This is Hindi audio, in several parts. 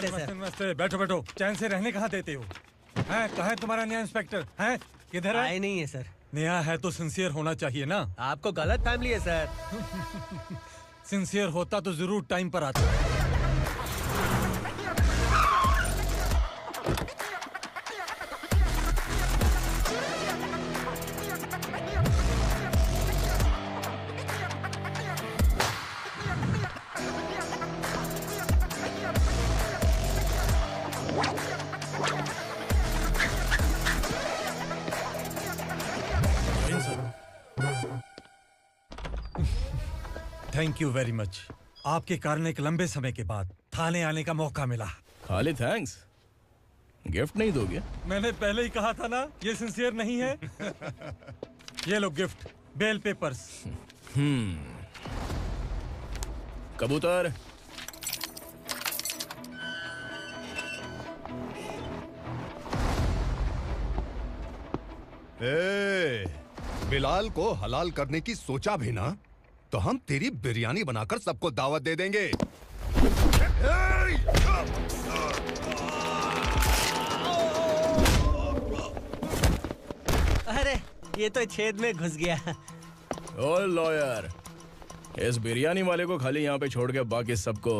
नमस्ते सर। नमस्ते। बैठो बैठो, चैन से रहने कहाँ देते हो? हैं, कहाँ है तुम्हारा नया इंस्पेक्टर? हैं, किधर है? आए नहीं है सर। नया है तो सिंसियर होना चाहिए ना। आपको गलत फैमिली है सर। सिंसियर होता तो जरूर टाइम पर आता। Thank you very much. आपके कारण एक लंबे समय के बाद थाने आने का मौका मिला। खाली थैंक्स, गिफ्ट नहीं दोगे? मैंने पहले ही कहा था ना, ये सिंसियर नहीं है। ये लो गिफ्ट, बेल पेपर्स। कबूतर। बिलाल को हलाल करने की सोचा भी ना, तो हम तेरी बिरयानी बनाकर सबको दावत दे देंगे। अरे ये तो छेद में घुस गया। ओ लॉयर, इस बिरयानी वाले को खाली यहाँ पे छोड़ के बाकी सबको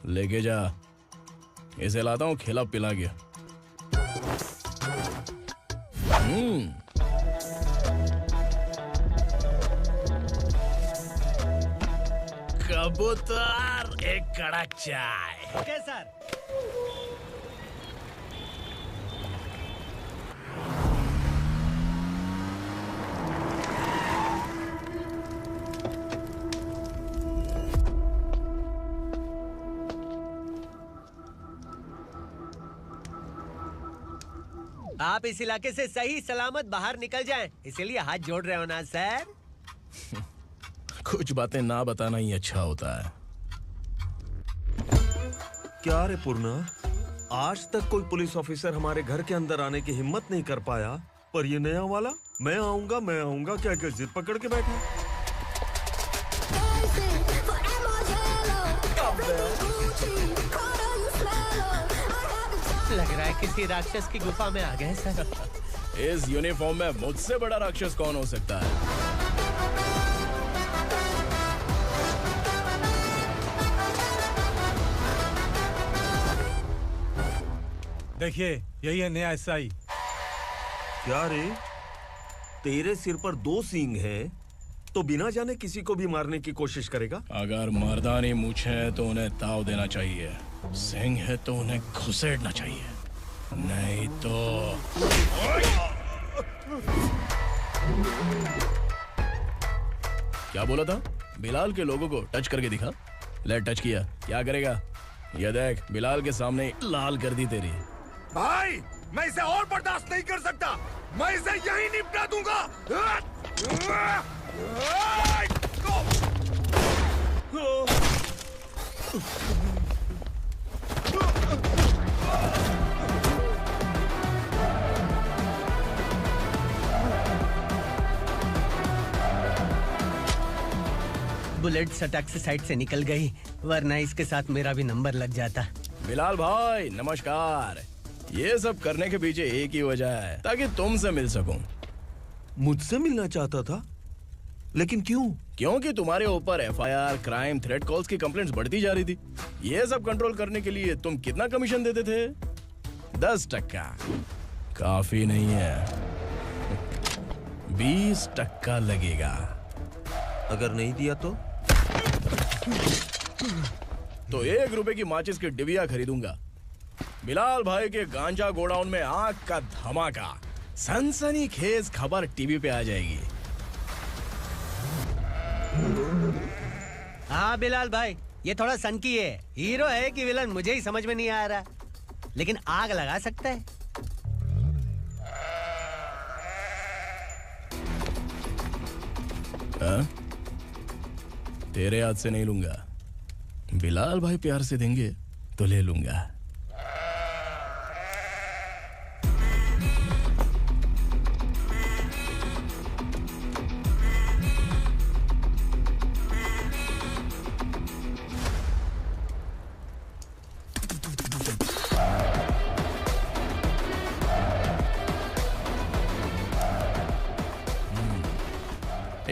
लेके जा। इसे लाता हूँ खिला पिला के। कबूतर, एक कड़क चाय। Okay sir. आप इस इलाके से सही सलामत बाहर निकल जाएं, इसीलिए हाथ जोड़ रहे हो ना सर। कुछ बातें ना बताना ही अच्छा होता है। क्या रे पूर्णा, आज तक कोई पुलिस ऑफिसर हमारे घर के अंदर आने की हिम्मत नहीं कर पाया, पर ये नया वाला मैं आऊंगा क्या क्या जिद पकड़ के बैठा। लग रहा है किसी राक्षस की गुफा में आ गए सर। इस यूनिफॉर्म में मुझसे बड़ा राक्षस कौन हो सकता है? देखिए, यही है नया एसआई। क्या रे, तेरे सिर पर 2 सींग है तो बिना जाने किसी को भी मारने की कोशिश करेगा? अगर मर्दानी मूछें हैं तो उन्हें ताव देना चाहिए, सिंह है तो उन्हें घुसेड़ना चाहिए, नहीं तो। क्या बोला था? बिलाल के लोगों को टच करके दिखा। ले टच किया, क्या करेगा? ये देख, बिलाल के सामने लाल कर दी तेरी। भाई, मैं इसे और बर्दाश्त नहीं कर सकता, मैं इसे यहीं निपटा दूंगा। बुलेट सटक से साइड से निकल गई, वरना इसके साथ मेरा भी नंबर लग जाता। बिलाल भाई नमस्कार। ये सब करने के पीछे एक ही वजह है, ताकि तुमसे मिल सकूं। मुझसे मिलना चाहता था, लेकिन क्यों? क्योंकि तुम्हारे ऊपर एफआईआर, क्राइम, थ्रेट कॉल्स की कंप्लेंट्स बढ़ती जा रही थी। ये सब कंट्रोल करने के लिए तुम कितना कमीशन देते थे? 10%। काफी नहीं है, 20% लगेगा। अगर नहीं दिया तो 1 रुपए की माचिस की डिबिया खरीदूंगा। बिलाल भाई के गांजा गोडाउन में आग का धमाका, सनसनीखेज खबर टीवी पे आ जाएगी। हाँ बिलाल भाई, ये थोड़ा सनकी है। हीरो है कि विलन मुझे ही समझ में नहीं आ रहा, लेकिन आग लगा सकता है। तेरे हाथ से नहीं लूंगा, बिलाल भाई प्यार से देंगे तो ले लूंगा।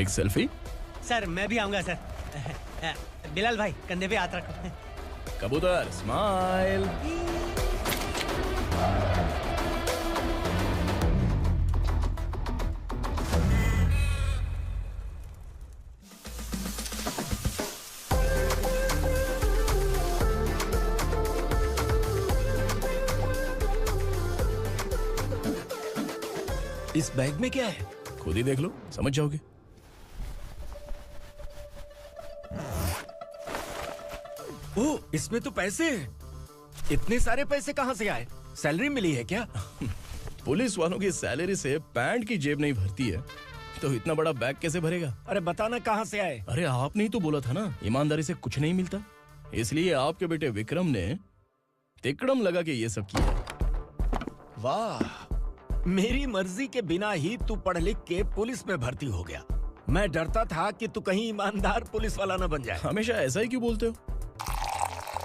एक सेल्फी? सर मैं भी आऊंगा सर। बिलाल भाई कंधे पे हाथ रखो। कबूतर स्माइल। इस बैग में क्या है? खुद ही देख लो, समझ जाओगे। ओह, इसमें तो पैसे हैं। इतने सारे पैसे कहां से आए? सैलरी मिली है क्या? पुलिस वालों की सैलरी से पैंट की जेब नहीं भरती है, तो इतना बड़ा बैग कैसे भरेगा? अरे बताना कहां से आए? अरे आपने ही तो बोला था ना, ईमानदारी से कुछ नहीं मिलता। इसलिए आपके बेटे विक्रम ने तिकड़म लगा के ये सब किया। वाह, मेरी मर्जी के बिना ही तू पढ़ लिख के पुलिस में भर्ती हो गया। मैं डरता था कि तू कहीं ईमानदार पुलिस वाला न बन जाए। हमेशा ऐसा ही क्यों बोलते हो?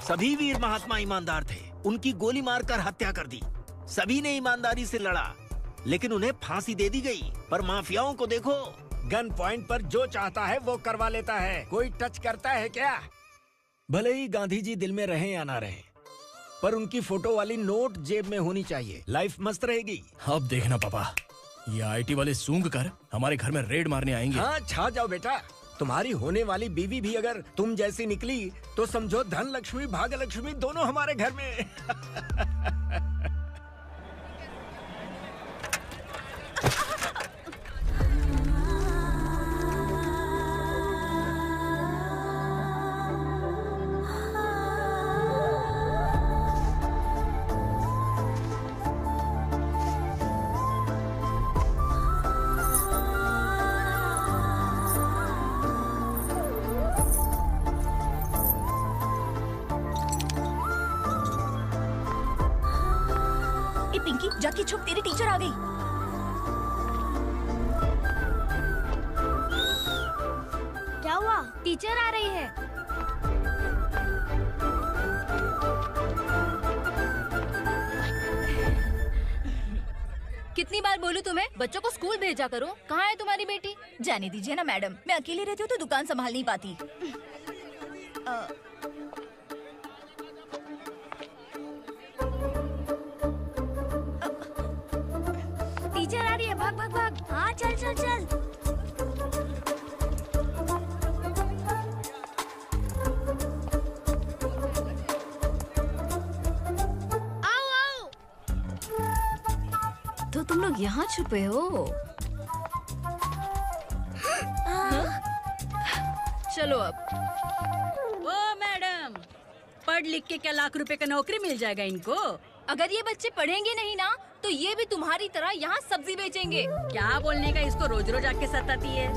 सभी वीर महात्मा ईमानदार थे, उनकी गोली मारकर हत्या कर दी। सभी ने ईमानदारी से लड़ा, लेकिन उन्हें फांसी दे दी गई। पर माफियाओं को देखो, गन पॉइंट पर जो चाहता है वो करवा लेता है। कोई टच करता है क्या? भले ही गांधी जी दिल में रहे या ना रहे, पर उनकी फोटो वाली नोट जेब में होनी चाहिए। लाइफ मस्त रहेगी। अब देखना पापा, ये आईटी वाले सूंघ कर हमारे घर में रेड मारने आएंगे। हाँ, छा जाओ बेटा। तुम्हारी होने वाली बीवी भी अगर तुम जैसी निकली तो समझो धन लक्ष्मी भाग्य लक्ष्मी दोनों हमारे घर में। पिंकी जाके छुप, तेरी टीचर आ गई। क्या हुआ? टीचर आ रही है। कितनी बार बोलूं तुम्हें, बच्चों को स्कूल भेजा करो। कहाँ है तुम्हारी बेटी? जाने दीजिए ना मैडम, मैं अकेली रहती हूँ तो दुकान संभाल नहीं पाती। टीचर आ रही है, भाग भाग भाग। हाँ चल चल चल। आओ आओ। तो तुम लोग यहाँ छुपे हो? चलो अब। ओ मैडम, पढ़ लिख के क्या लाख रुपए का नौकरी मिल जाएगा इनको? अगर ये बच्चे पढ़ेंगे नहीं ना, तो ये भी तुम्हारी तरह यहाँ सब्जी बेचेंगे। क्या बोलने का, इसको रोज रोज आके सताती है।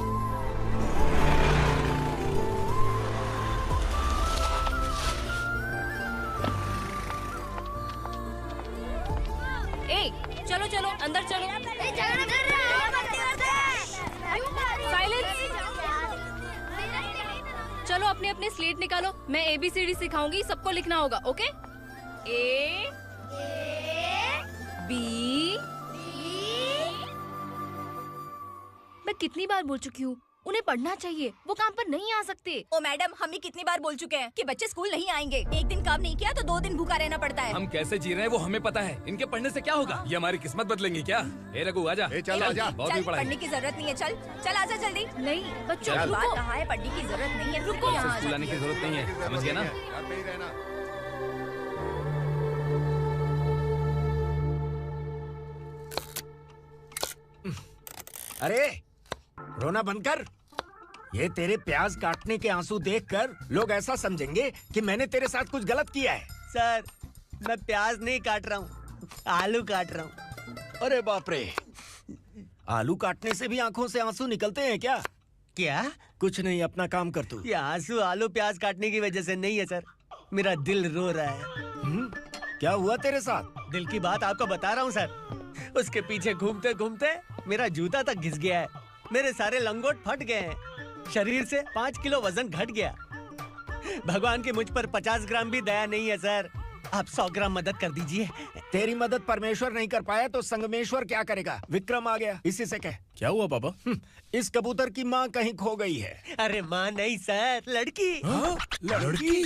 ए, चलो चलो अंदर चलो। साइलेंस। चलो अपने अपने स्लेट निकालो, मैं ABCD सिखाऊंगी, सबको लिखना होगा। ओके? A B। मैं कितनी बार बोल चुकी हूँ, उन्हें पढ़ना चाहिए, वो काम पर नहीं आ सकते। ओ मैडम, हम भी कितनी बार बोल चुके हैं कि बच्चे स्कूल नहीं आएंगे। एक दिन काम नहीं किया तो 2 दिन भूखा रहना पड़ता है। हम कैसे जी रहे हैं वो हमें पता है, इनके पढ़ने से क्या होगा? ये हमारी किस्मत बदलेंगी क्या? ए रघु आजा। चल आजा। बहुत भी पढ़ाई। पढ़ने की जरूरत नहीं है, चल चल आजा जल्दी। नहीं बच्चों, चल। बात कहा है, पढ़ने की जरूरत नहीं है, रुको यहाँ। स्कूल आने की जरूरत नहीं है, समझ गया ना? घर पे ही रहना। अरे रोना बंद कर। ये तेरे प्याज काटने के आंसू देखकर लोग ऐसा समझेंगे कि मैंने तेरे साथ कुछ गलत किया है। सर मैं प्याज नहीं काट रहा हूँ, आलू काट रहा हूँ। अरे बाप रे, आलू काटने से भी आंखों से आंसू निकलते हैं क्या? क्या? कुछ नहीं, अपना काम कर तू। ये आंसू आलू प्याज काटने की वजह से नहीं है सर, मेरा दिल रो रहा है। क्या हुआ तेरे साथ? दिल की बात आपको बता रहा हूँ सर। उसके पीछे घूमते घूमते मेरा जूता तक घिस गया है, मेरे सारे लंगोट फट गए हैं, शरीर से 5 किलो वजन घट गया। भगवान की मुझ पर 50 ग्राम भी दया नहीं है सर। आप 100 ग्राम मदद कर दीजिए। तेरी मदद परमेश्वर नहीं कर पाया तो संगमेश्वर क्या करेगा? विक्रम आ गया, इसी से कह। क्या हुआ पापा? इस कबूतर की माँ कहीं खो गई है। अरे माँ नहीं सर, लड़की। लड़की?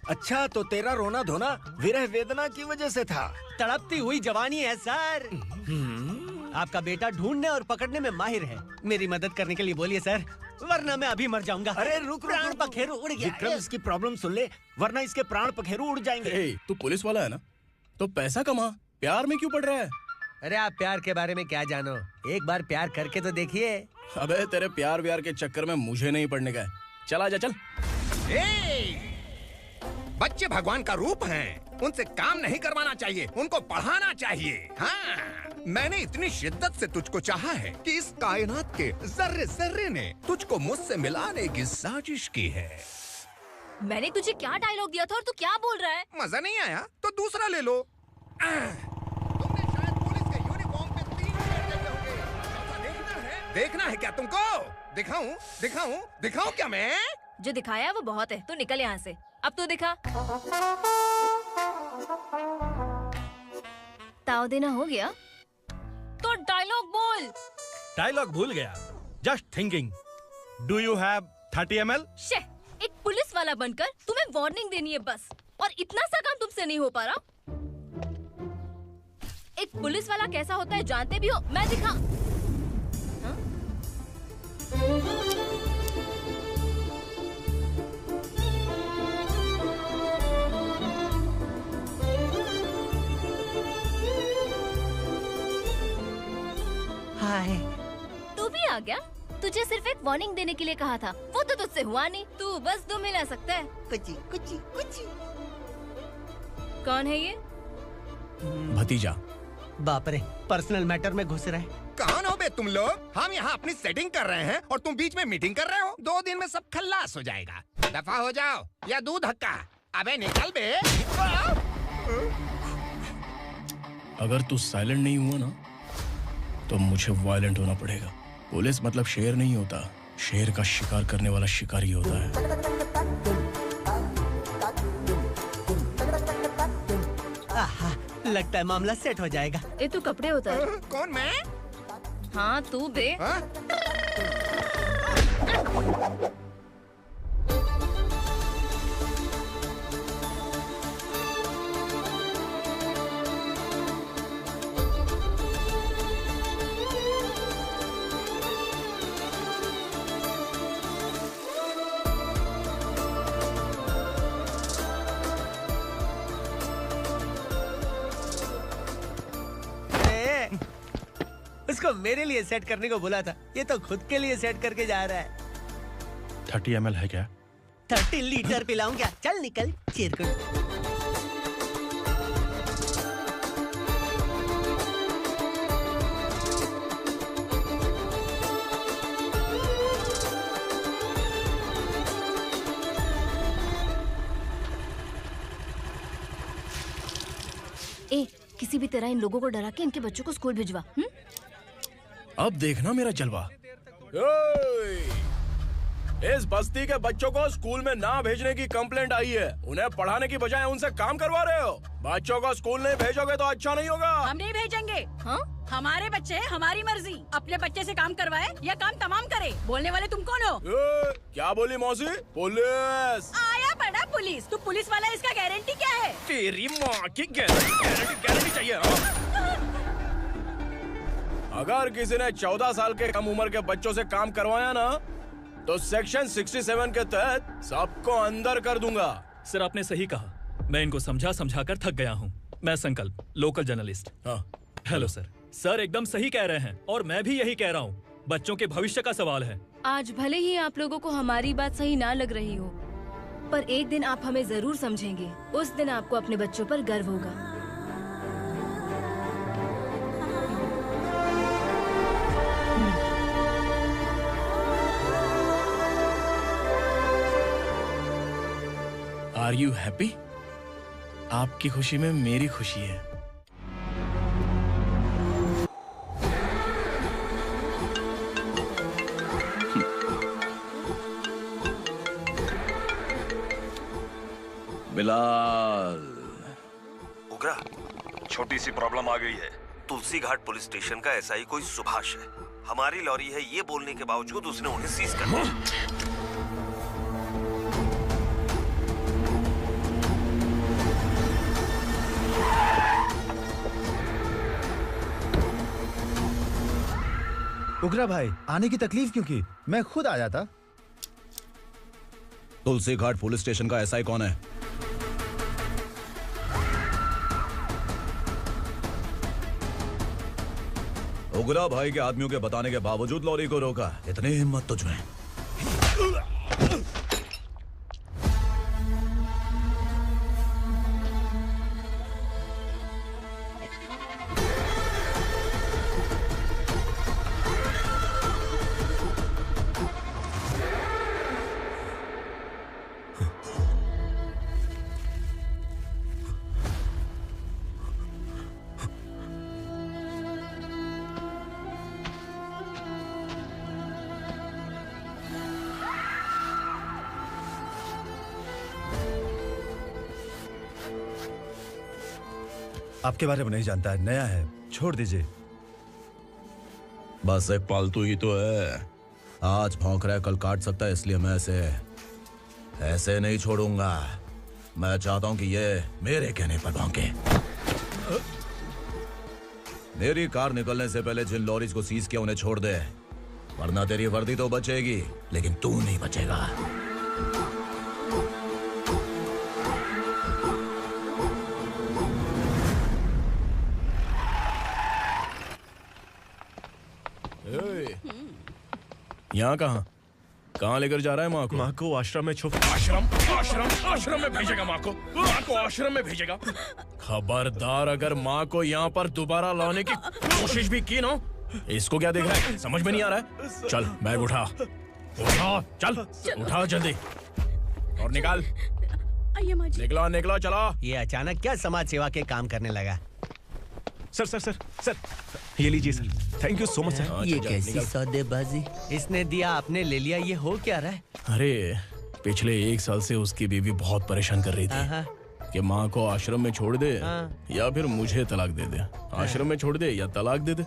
अच्छा, तो तेरा रोना धोना विरह वेदना की वजह से था। तड़पती हुई जवानी है सर। आपका बेटा ढूंढने और पकड़ने में माहिर है। मेरी मदद करने के लिए बोलिए सर, वरना मैं अभी मर जाऊंगा। अरे रुक, प्राण पखेरु उड़ गया। विक्रम, इसकी प्रॉब्लम सुन ले, वरना इसके प्राण पखेरु उड़ जाएंगे। तू पुलिस वाला है ना, तो पैसा कमा, प्यार में क्यों पड़ रहा है? अरे आप प्यार के बारे में क्या जानो, एक बार प्यार करके तो देखिए। अबे तेरे प्यार व्यार के चक्कर में मुझे नहीं पड़ने का है। चल आजा चल। बच्चे भगवान का रूप हैं, उनसे काम नहीं करवाना चाहिए, उनको पढ़ाना चाहिए। हाँ, मैंने इतनी शिद्दत से तुझको चाहा है कि इस कायनात के जर्रे जर्रे ने तुझको मुझसे मिलाने की साजिश की है। मैंने तुझे क्या डायलॉग दिया था और तू क्या बोल रहा है? मजा नहीं आया तो दूसरा ले लो। तुमने शायद पुलिस के यूनिफॉर्म पे 3 शेर देखे होंगे। ऐसा देखना है क्या तुमको? दिखाऊं दिखाऊं दिखाऊं क्या मैं? जो दिखाया वो बहुत है, तू निकल यहाँ से। अब तू दिखा। ताव देना हो गया तो डायलॉग बोल। डायलॉग भूल गया। Just thinking. Do you have 30 ml? शे, एक पुलिस वाला बनकर तुम्हें वार्निंग देनी है बस, और इतना सा काम तुमसे नहीं हो पा रहा। एक पुलिस वाला कैसा होता है जानते भी हो? मैं दिखा। हाँ? हाय। तू भी आ गया? तुझे सिर्फ एक वार्निंग देने के लिए कहा था, वो तो तुझसे हुआ नहीं। तू बस 2 मिला सकता है। कुची कुची कुची। कौन है ये? भतीजा। बाप रे, पर्सनल मैटर में घुस रहे। कौन हो बे तुम लोग? हम यहाँ अपनी सेटिंग कर रहे हैं और तुम बीच में मीटिंग कर रहे हो। 2 दिन में सब खल्लास हो जाएगा। दफा हो जाओ या दूध हक्का। अबे निकल बे। अगर तू साइलेंट नहीं हुआ ना तो मुझे वायलेंट होना पड़ेगा। पुलिस मतलब शेर नहीं होता, शेर का शिकार करने वाला शिकारी होता है। आहा, लगता है मामला सेट हो जाएगा। ये तू कपड़े उतार। कौन मैं? हाँ तू बे। उसको मेरे लिए सेट करने को बोला था, ये तो खुद के लिए सेट करके जा रहा है। 30 ml है क्या? 30 लीटर पिलाऊं क्या? चल निकल चिरकुट। ए, किसी भी तरह इन लोगों को डरा के इनके बच्चों को स्कूल भिजवा। अब देखना मेरा जलवा। इस बस्ती के बच्चों को स्कूल में ना भेजने की कंप्लेंट आई है। उन्हें पढ़ाने की बजाय उनसे काम करवा रहे हो। बच्चों को स्कूल नहीं भेजोगे तो अच्छा नहीं होगा। हम नहीं भेजेंगे। हाँ? हमारे बच्चे हैं, हमारी मर्जी। अपने बच्चे से काम करवाए या काम तमाम करे। बोलने वाले तुम कौन हो? क्या बोली मौसी? पुलिस आया पड़ा पुलिस। तू पुलिस वाला, इसका गारंटी क्या है? तेरी माँ की गारंटी चाहिए। अगर किसी ने 14 साल के कम उम्र के बच्चों से काम करवाया ना तो सेक्शन 67 के तहत सबको अंदर कर दूंगा। सर आपने सही कहा। मैं इनको समझा कर थक गया हूँ। मैं संकल्प, लोकल जर्नलिस्ट। हाँ। Hello sir. सर एकदम सही कह रहे हैं और मैं भी यही कह रहा हूँ। बच्चों के भविष्य का सवाल है। आज भले ही आप लोगों को हमारी बात सही ना लग रही हो, पर एक दिन आप हमें जरूर समझेंगे। उस दिन आपको अपने बच्चों पर गर्व होगा। Are you happy? आपकी खुशी में मेरी खुशी है। बिलाल। उग्रा, छोटी सी प्रॉब्लम आ गई है। तुलसी घाट पुलिस स्टेशन का एसआई कोई सुभाष है। हमारी लॉरी है ये बोलने के बावजूद उसने उन्हें सीज कर दिया। उग्रा भाई, आने की तकलीफ क्यों की? मैं खुद आ जाता। तुलसी घाट पुलिस स्टेशन का एसआई कौन है? उग्रा भाई के आदमियों के बताने के बावजूद लॉरी को रोका। इतनी हिम्मत तुझमें? आपके बारे में नहीं जानता है, नया है, छोड़ दीजिए। बस एक पालतू ही तो है। आज भौंक रहा है, कल काट सकता है, इसलिए मैं ऐसे नहीं छोड़ूंगा। मैं चाहता हूं कि ये मेरे कहने पर भौंके। मेरी कार निकलने से पहले जिन लॉरीज को सीज किया उन्हें छोड़ दे, वरना तेरी वर्दी तो बचेगी लेकिन तू नहीं बचेगा। यहाँ कहाँ लेकर जा रहा है माँ को? माँ को आश्रम में छुप। आश्रम में भेजेगा माँ को? माँ को आश्रम में भेजेगा? खबरदार, अगर माँ को यहाँ पर दोबारा लाने की कोशिश भी की ना, इसको क्या देख रहा है? समझ में नहीं आ रहा है? चल बैग उठा, चल उठा जल्दी और निकाल। निकला चला। ये अचानक क्या समाज सेवा के काम करने लगा? सर, ये लीजिए sir. Thank you so much sir. ये कैसी सौदेबाजी? इसने दिया, आपने ले लिया, ये हो क्या रहा है? अरे पिछले 1 साल से उसकी बीवी बहुत परेशान कर रही थी कि माँ को आश्रम में छोड़ दे या फिर मुझे तलाक दे दे। आश्रम में छोड़ दे या तलाक दे दे।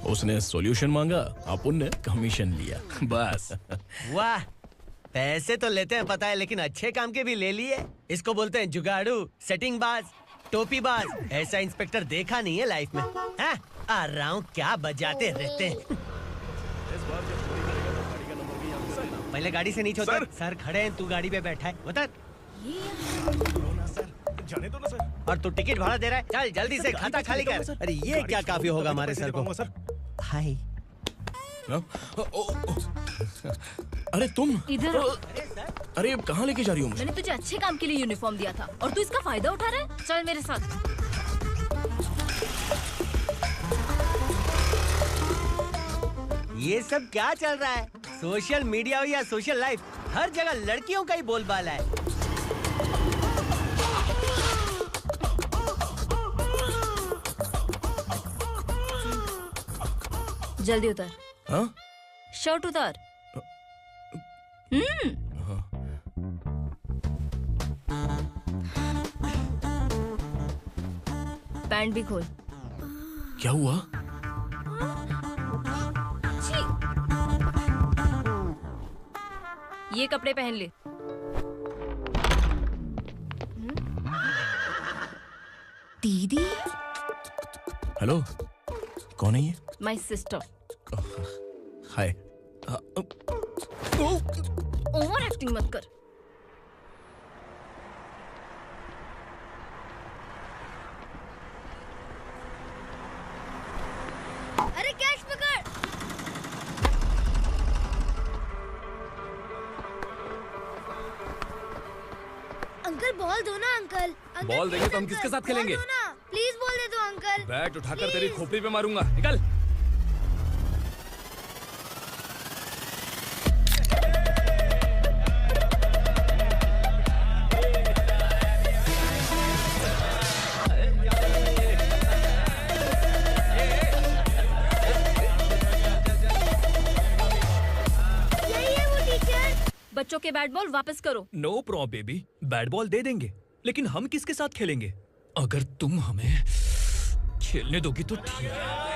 उसने सॉल्यूशन मांगा, अपन ने कमीशन लिया, बस। वाह, पैसे तो लेते हैं पता है, लेकिन अच्छे काम के भी ले लिए। इसको बोलते हैं जुगाड़ू, सेटिंग बाज, टोपी बाज। ऐसा इंस्पेक्टर देखा नहीं है लाइफ में। हाँ? आ रहा हूँ, क्या बजाते रहते हैं। पहले गाड़ी से नीचे उतर। सर खड़े हैं, तू गाड़ी पे बैठा है, उतर। जाने दो ना सर। और तू टिकट भाड़ा दे रहा है? चल जल्दी से खाता खाली कर। अरे ये क्या काफी होगा हमारे सर को। हाय। अरे तुम इधर। अरे कहाँ लेके जा रही हो? मैंने तुझे अच्छे काम के लिए यूनिफॉर्म दिया था और तू इसका फायदा उठा रहा है। चल मेरे साथ। ये सब क्या चल रहा है? सोशल मीडिया हो या सोशल लाइफ, हर जगह लड़कियों का ही बोलबाला है। जल्दी उतर। हाँ? शर्ट उतार। पैंट भी खोल। क्या हुआ? ये कपड़े पहन ले। दीदी। हेलो, कौन है ये? My sister. Hi. Over acting मत कर। अरे कैच पकड़। अंकल बॉल दो ना अंकल। बॉल देंगे तो हम किसके साथ खेलेंगे? प्लीज बॉल दे दो अंकल। बैट उठाकर तेरी खोपड़ी पे मारूंगा, निकल। बच्चों के बैट बॉल वापस करो। No problem baby, bat ball दे देंगे, लेकिन हम किसके साथ खेलेंगे? अगर तुम हमें खेलने दोगी तो ठीक है।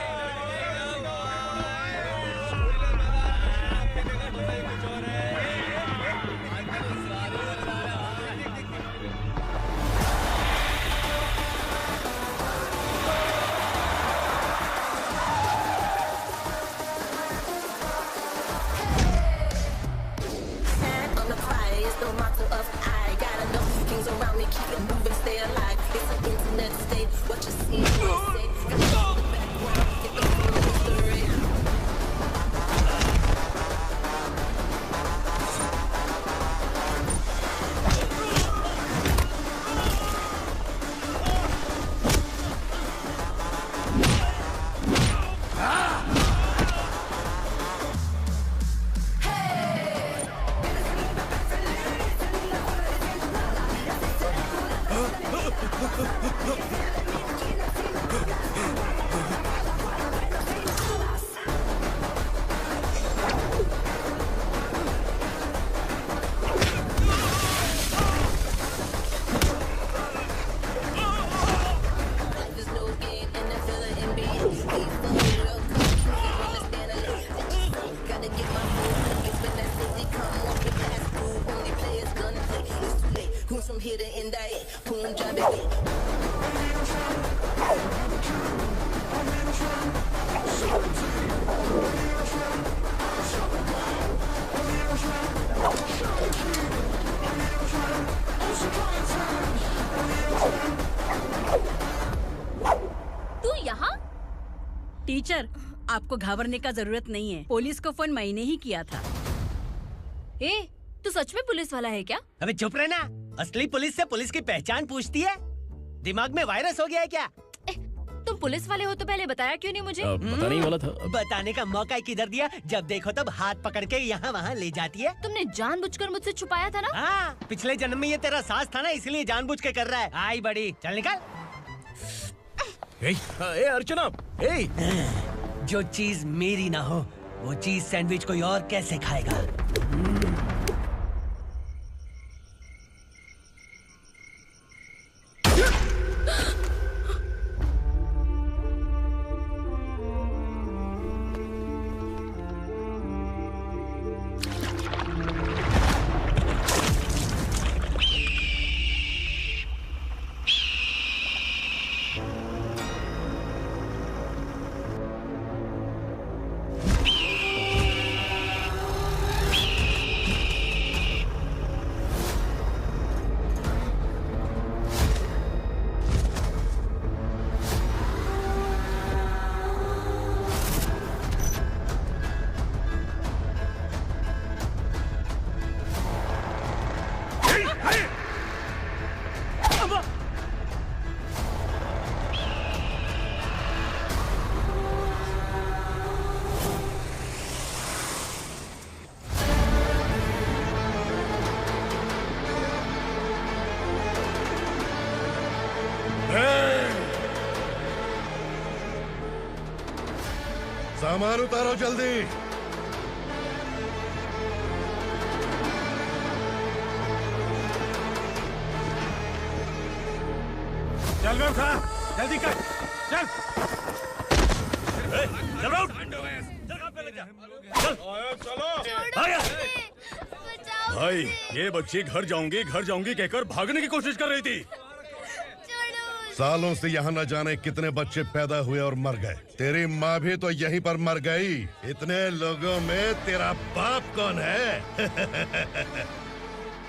टीचर, आपको घबराने का जरूरत नहीं है। पुलिस को फोन मैंने ही किया था। ए, तू सच में पुलिस वाला है क्या? अबे चुप रहना। असली पुलिस से पुलिस की पहचान पूछती है? दिमाग में वायरस हो गया है क्या? तुम पुलिस वाले हो तो पहले बताया क्यों नहीं मुझे? बताने ही वाला था। बताने का मौका किधर दिया? जब देखो तब हाथ पकड़ के यहाँ वहाँ ले जाती है। तुमने जानबूझकर मुझसे छुपाया था ना? हाँ, पिछले जन्म में ये तेरा सास था ना, इसलिए जानबूझ के कर रहा है। आई बड़ी, चल निकल। ए अर्चना, जो चीज मेरी ना हो वो चीज सैंडविच कोई और कैसे खाएगा? सामान उतारो जल्दी। चल बे उठा, जल्दी कर, चल। चल उठ। चलो। भाई, ये बच्ची घर जाऊंगी कहकर भागने की कोशिश कर रही थी। सालों से यहाँ न जाने कितने बच्चे पैदा हुए और मर गए। तेरी माँ भी तो यहीं पर मर गई। इतने लोगों में तेरा बाप कौन है?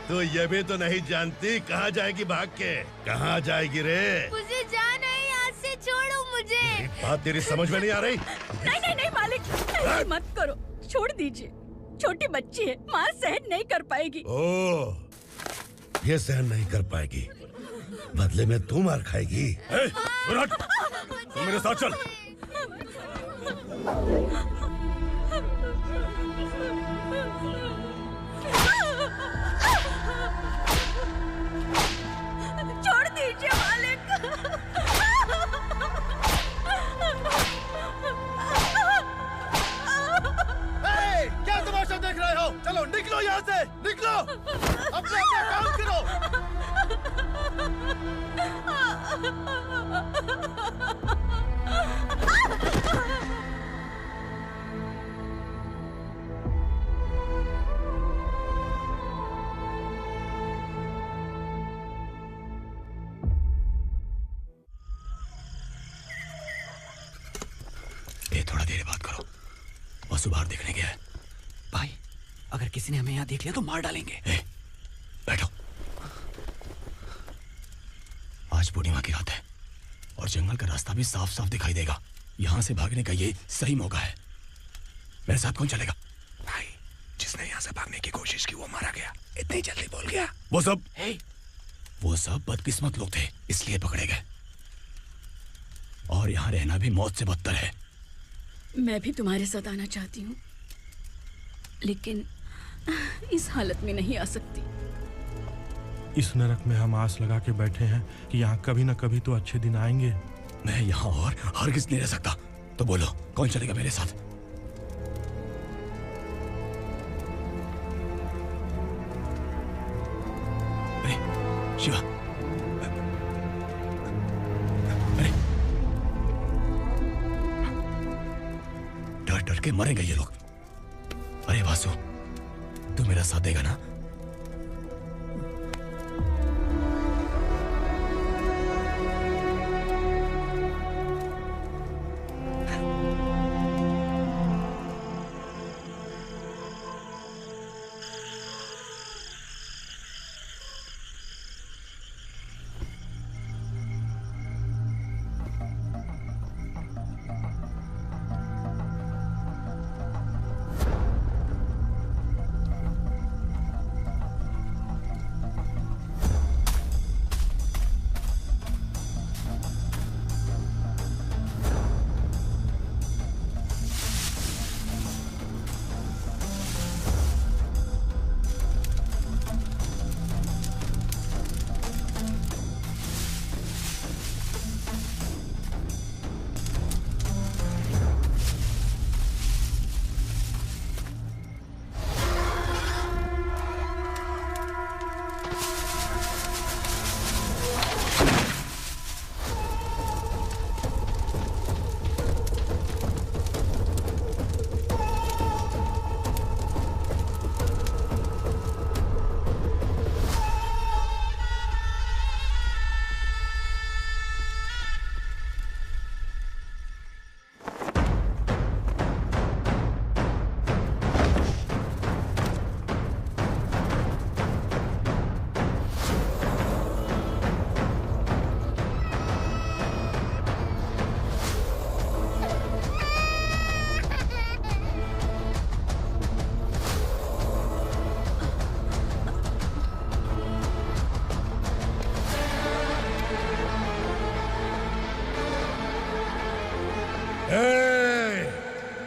तो ये भी तो नहीं जानती कहाँ जाएगी भाग के? कहाँ जाएगी रे? मुझे जाना है, यहाँ से छोड़ो मुझे। बात तेरी समझ में नहीं आ रही? नहीं मालिक, ऐसे मत करो, छोड़ दीजिए। छोटी बच्ची है, माँ सहन नहीं कर पाएगी। ओह, ये सहन नहीं कर पाएगी, बदले में तू मार खाएगी। विराट, तू मेरे साथ चल। छोड़ दीजिए मालिक। क्या तमाशा देख रहे हो? चलो निकलो यहाँ से। से निकलो, अपना अपना काम करो। थोड़ा देर बात करो, वसु बाहर देखने गया है। भाई, अगर किसी ने हमें यहाँ देख लिया तो मार डालेंगे। बैठो। आज पूर्णिमा की रात है और जंगल का रास्ता भी साफ साफ दिखाई देगा। यहाँ से भागने का ये सही मौका है। मेरे साथ कौन चलेगा? भाई, जिसने यहाँ से भागने की कोशिश की वो मारा गया। इतनी जल्दी बोल गया। वो सब बदकिस्मत लोग थे, इसलिए पकड़े गए। और यहाँ रहना भी मौत से बदतर है। मैं भी तुम्हारे साथ आना चाहती हूँ, लेकिन इस हालत में नहीं आ सकती। इस नरक में हम आस लगा के बैठे हैं कि यहाँ कभी न कभी तो अच्छे दिन आएंगे। मैं यहाँ और हरगिज़ नहीं रह सकता। तो बोलो, कौन चलेगा मेरे साथ? अरे शिवा, डर के मरेंगे ये लोग। अरे वासु, तू मेरा साथ देगा ना?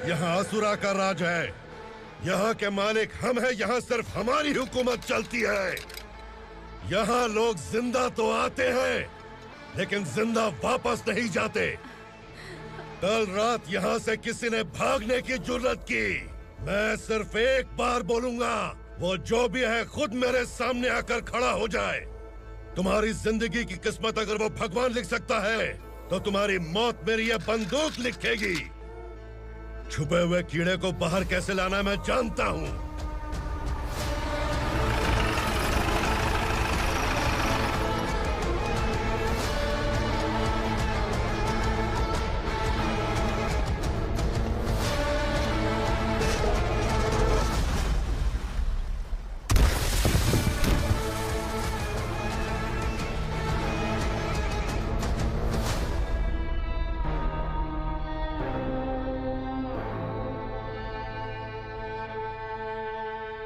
यहाँ असुरा का राज है। यहाँ के मालिक हम हैं। यहाँ सिर्फ हमारी हुकूमत चलती है। यहाँ लोग जिंदा तो आते हैं, लेकिन जिंदा वापस नहीं जाते। कल रात यहाँ से किसी ने भागने की जुर्रत की, मैं सिर्फ एक बार बोलूंगा, वो जो भी है खुद मेरे सामने आकर खड़ा हो जाए। तुम्हारी जिंदगी की किस्मत अगर वो भगवान लिख सकता है, तो तुम्हारी मौत मेरी ये बंदूक लिखेगी। छुपे हुए कीड़े को बाहर कैसे लाना मैं जानता हूँ।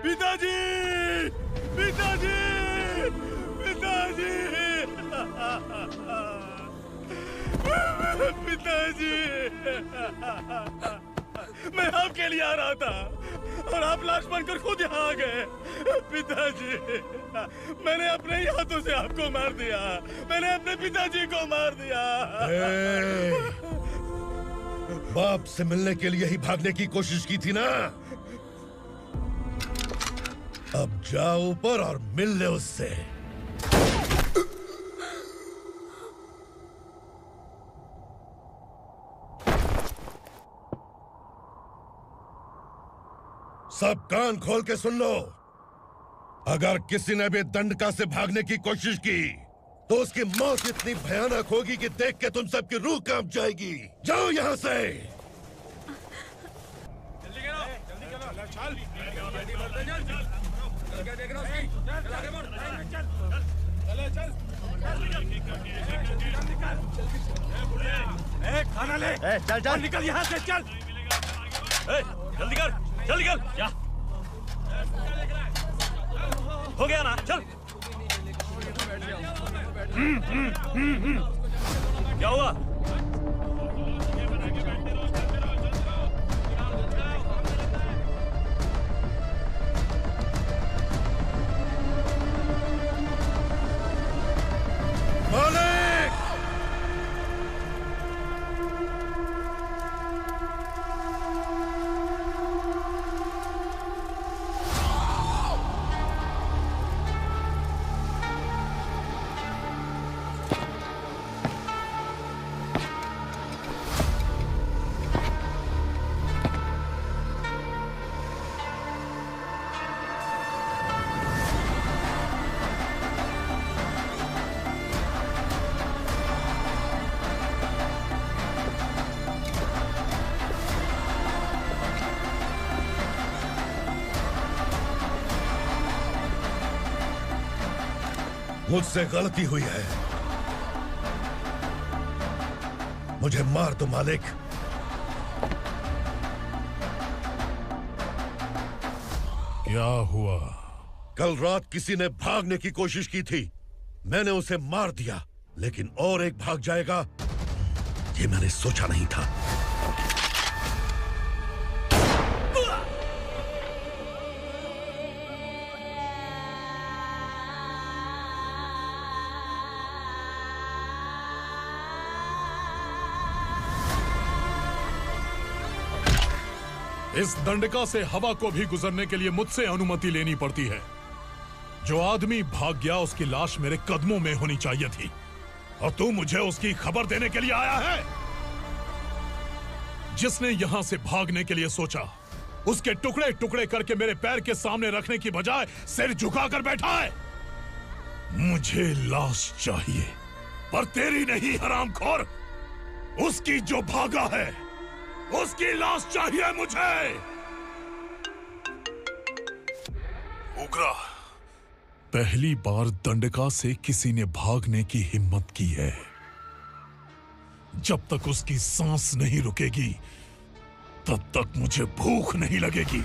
पिताजी, पिताजी, पिताजी, पिताजी, मैं आपके लिए आ रहा था और आप लाश बनकर खुद यहाँ आ गए। पिताजी, मैंने अपने ही हाथों से आपको मार दिया। मैंने अपने पिताजी को मार दिया। बाप से मिलने के लिए ही भागने की कोशिश की थी ना? अब जाओ ऊपर और मिल ले उससे। सब कान खोल के सुन लो। अगर किसी ने भी दंडका से भागने की कोशिश की तो उसकी मौत इतनी भयानक होगी कि देख के तुम सबकी रूह कांप जाएगी। जाओ यहाँ से। खाना ले। चल चल निकल यहाँ से, चल। जल्दी कर, जल्दी कर। क्या हो गया ना? चल। क्या हुआ? मालिक! मुझसे गलती हुई है, मुझे मार दो मालिक। क्या हुआ? कल रात किसी ने भागने की कोशिश की थी, मैंने उसे मार दिया, लेकिन और एक भाग जाएगा ये मैंने सोचा नहीं था। इस दंडका से हवा को भी गुजरने के लिए मुझसे अनुमति लेनी पड़ती है। जो आदमी भाग गया उसकी लाश मेरे कदमों में होनी चाहिए थी, और तू मुझे उसकी खबर देने के लिए आया है। जिसने यहां से भागने के लिए सोचा, उसके टुकड़े टुकड़े करके मेरे पैर के सामने रखने की बजाय सिर झुकाकर बैठा है। मुझे लाश चाहिए, पर तेरी नहीं हरामखोर, उसकी जो भागा है उसकी लाश चाहिए मुझे। उग्रा, पहली बार दंडका से किसी ने भागने की हिम्मत की है। जब तक उसकी सांस नहीं रुकेगी तब तक मुझे भूख नहीं लगेगी।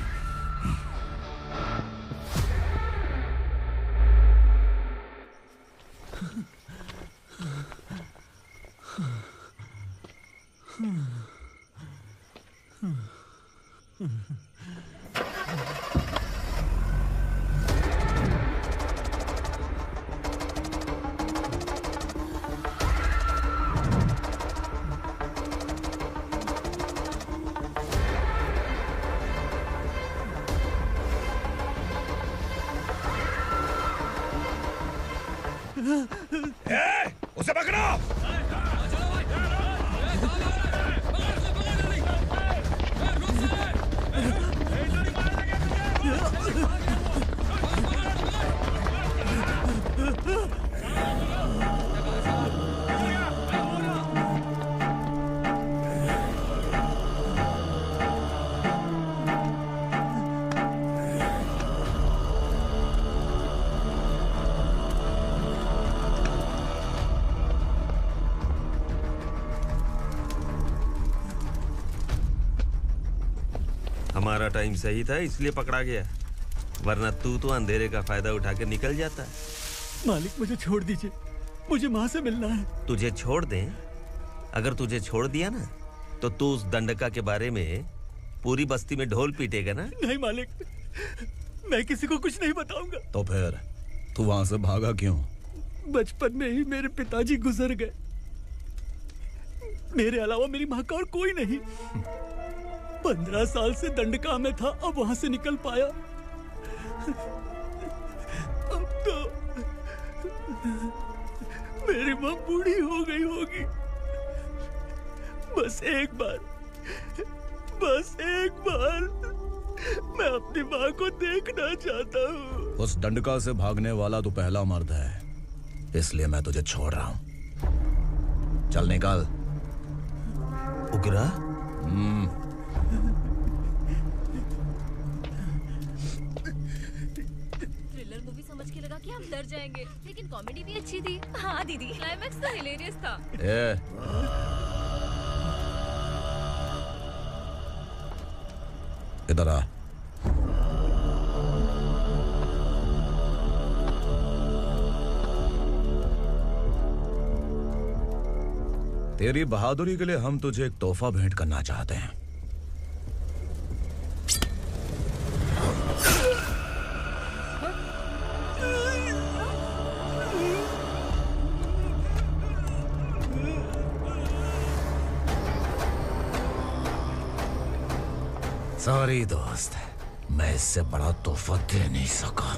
उसे पकड़ो! हमारा टाइम सही था इसलिए पकड़ा गया, वरना तू तो अंधेरे का फायदा उठा के निकल जाता है। मालिक मुझे छोड़ दीजिए, मुझे माँ से मिलना है। तुझे छोड़ दें? अगर तुझे छोड़ दिया ना तो तू उस दंडका के बारे में पूरी बस्ती में ढोल पीटेगा ना। नहीं मालिक, मैं किसी को कुछ नहीं बताऊंगा। तो फिर तू वहां से भागा क्यों? बचपन में ही मेरे पिताजी गुजर गए, मेरे अलावा मेरी माँ का और कोई नहीं। 15 साल से दंडका में था, अब वहां से निकल पाया। वो बूढ़ी हो गई होगी। बस एक बार मैं अपनी माँ को देखना चाहता हूँ। उस डंडका से भागने वाला तो पहला मर्द है, इसलिए मैं तुझे छोड़ रहा हूँ। चल निकल। उगरा? थ्रिलर मूवी समझ के लगा कि हम डर जाएंगे, लेकिन कॉमेडी भी अच्छी थी। हाँ दीदी, क्लाइमैक्स तो हिलेरियस था। इधर आ। तेरी बहादुरी के लिए हम तुझे एक तोहफा भेंट करना चाहते हैं। सॉरी दोस्त, मैं इससे बड़ा तोहफा दे नहीं सका।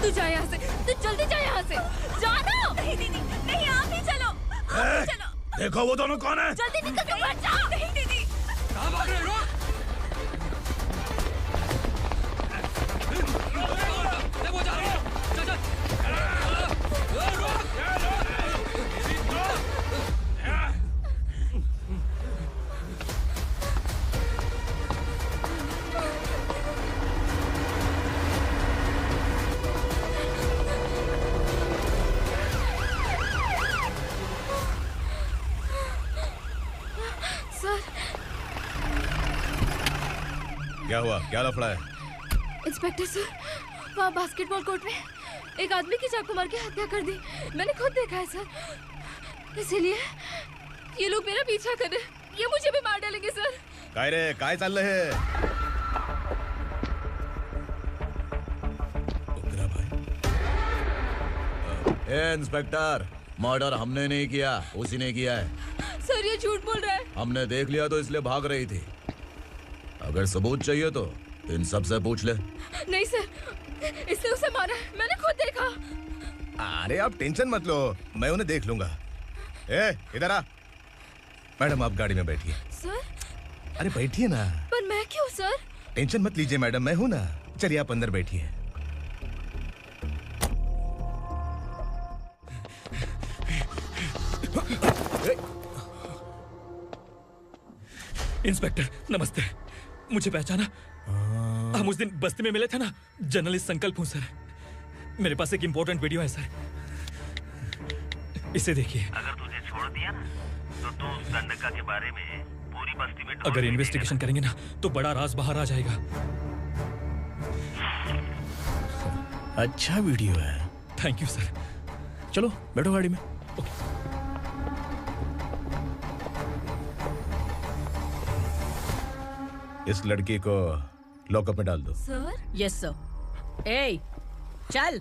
तू जा यहाँ से, तू जल्दी जा यहाँ से। जानो। नहीं दीदी, नहीं आप ही चलो। आप ही चलो। देखो वो दोनों कौन है? जल्दी निकल के मत जाओ। नहीं दीदी। कहाँ भाग रहे हो? वो जा रहा है। चल चल। क्या हुआ? क्या लफड़ा है? इंस्पेक्टर सर, वहाँ बास्केटबॉल कोर्ट में एक आदमी की चाकू मार के हत्या कर दी। मैंने खुद देखा है सर, इसीलिए ये लोग मेरा पीछा कर रहे। ये मुझे भी मार डालेंगे सर। काय रे, काय चल रहे हैं? इंस्पेक्टर, मर्डर हमने नहीं किया, उसी ने किया है। सर ये झूठ बोल रहा है। हमने देख लिया तो इसलिए भाग रही थी। अगर सबूत चाहिए तो इन सब से पूछ ले। नहीं सर, इसने उसे मारा है, मैंने खुद देखा। अरे आप टेंशन मत लो, मैं उन्हें देख लूंगा। इधर आ। मैडम आप गाड़ी में बैठिए। सर? अरे बैठिए ना। पर मैं क्यों सर? टेंशन मत लीजिए मैडम, मैं हूं ना। चलिए आप अंदर बैठिए। इंस्पेक्टर नमस्ते, मुझे पहचाना? हम उस दिन बस्ती में मिले थे ना। जर्नलिस्ट संकल्प हूं सर। मेरे पास एक इंपॉर्टेंट वीडियो है सर, इसे देखिए। अगर तुझे छोड़ दिया ना तो तू उस दंडका के बारे में पूरी बस्ती में अगर इन्वेस्टिगेशन करेंगे ना तो बड़ा राज बाहर आ जाएगा। अच्छा वीडियो है। Thank you sir. चलो बैठो गाड़ी में। इस लड़की को लॉकअप में डाल दो। सर? Yes sir. ए, चल।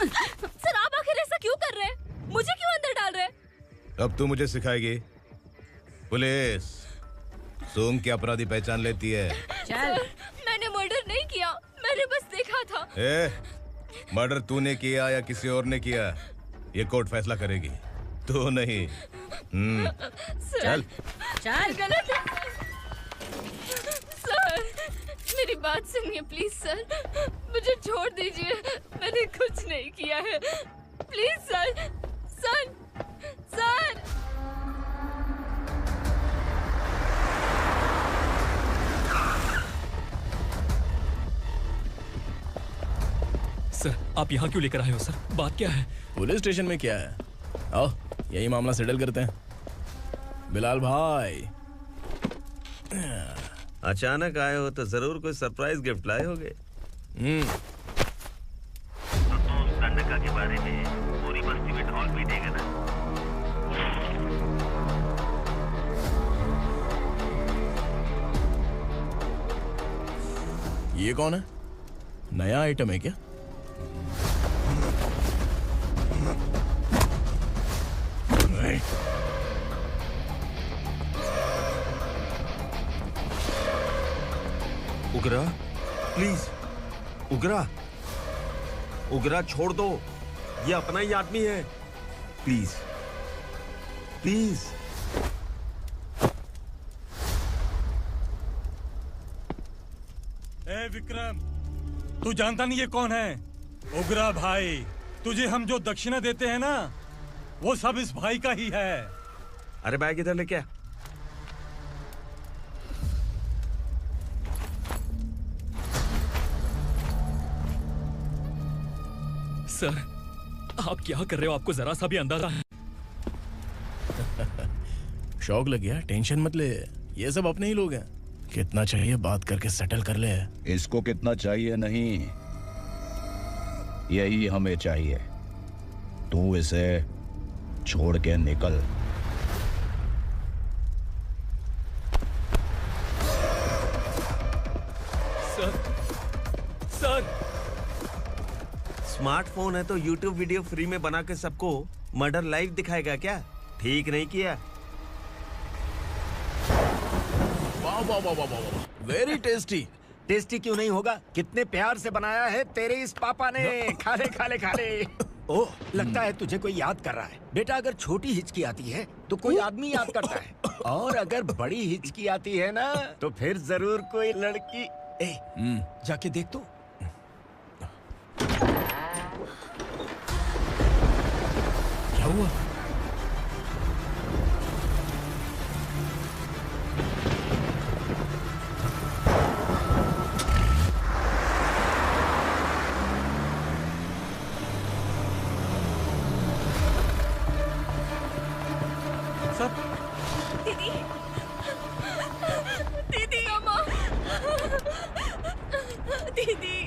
सर आप आखिर ऐसा क्यों कर रहे हैं? मुझे क्यों अंदर डाल रहे हैं? अब तू मुझे सिखाएगी? पुलिस सूंघ के अपराधी पहचान लेती है। सर, मैंने मर्डर नहीं किया, मैंने बस देखा था। मर्डर तूने किया या किसी और ने किया, ये कोर्ट फैसला करेगी, तू नहीं। चल चल। गलत है सर, मेरी बात सुनिए प्लीज सर, मुझे छोड़ दीजिए, मैंने कुछ नहीं किया है। Please sir, sir, sir. Sir आप यहाँ क्यों लेकर आए हो सर? बात क्या है? पुलिस स्टेशन में क्या है? आओ यही मामला सेटल करते हैं। बिलाल भाई, अचानक आए हो तो जरूर कोई सरप्राइज गिफ्ट लाए होगे। तो तू उस दंडका के बारे में पूरी बस्ती में ढोल पीटेगा ना? ये कौन है? नया आइटम है क्या? उगरा, प्लीज उगरा, उगरा छोड़ दो, ये अपना ही आदमी है, प्लीज प्लीज। ए विक्रम, तू जानता नहीं ये कौन है? उगरा भाई। तुझे हम जो दक्षिणा देते हैं ना, वो सब इस भाई का ही है। अरे बैग इधर लेके आ। सर, आप क्या कर रहे हो? आपको जरा सा भी अंदाजा है? शौक लग गया? टेंशन मत ले, ये सब अपने ही लोग हैं। कितना चाहिए बात करके सेटल कर ले। इसको कितना चाहिए नहीं, यही हमें चाहिए। तू इसे छोड़ के निकल। सर, स्मार्टफोन है तो YouTube वीडियो फ्री में बना के सबको मर्डर लाइव दिखाएगा क्या? ठीक नहीं किया। वाह वाह वाह वाह वाह, वेरी टेस्टी। टेस्टी क्यों नहीं होगा? कितने प्यार से बनाया है तेरे इस पापा ने। खा ले खा ले खा ले। ओह, लगता है तुझे कोई याद कर रहा है। बेटा, अगर छोटी हिचकी आती है तो कोई आदमी याद करता है, और अगर बड़ी हिचकी आती है ना तो फिर जरूर कोई लड़की। जाके देख तो। क्या हुआ? दीदी, दीदी, अम्मा, दीदी।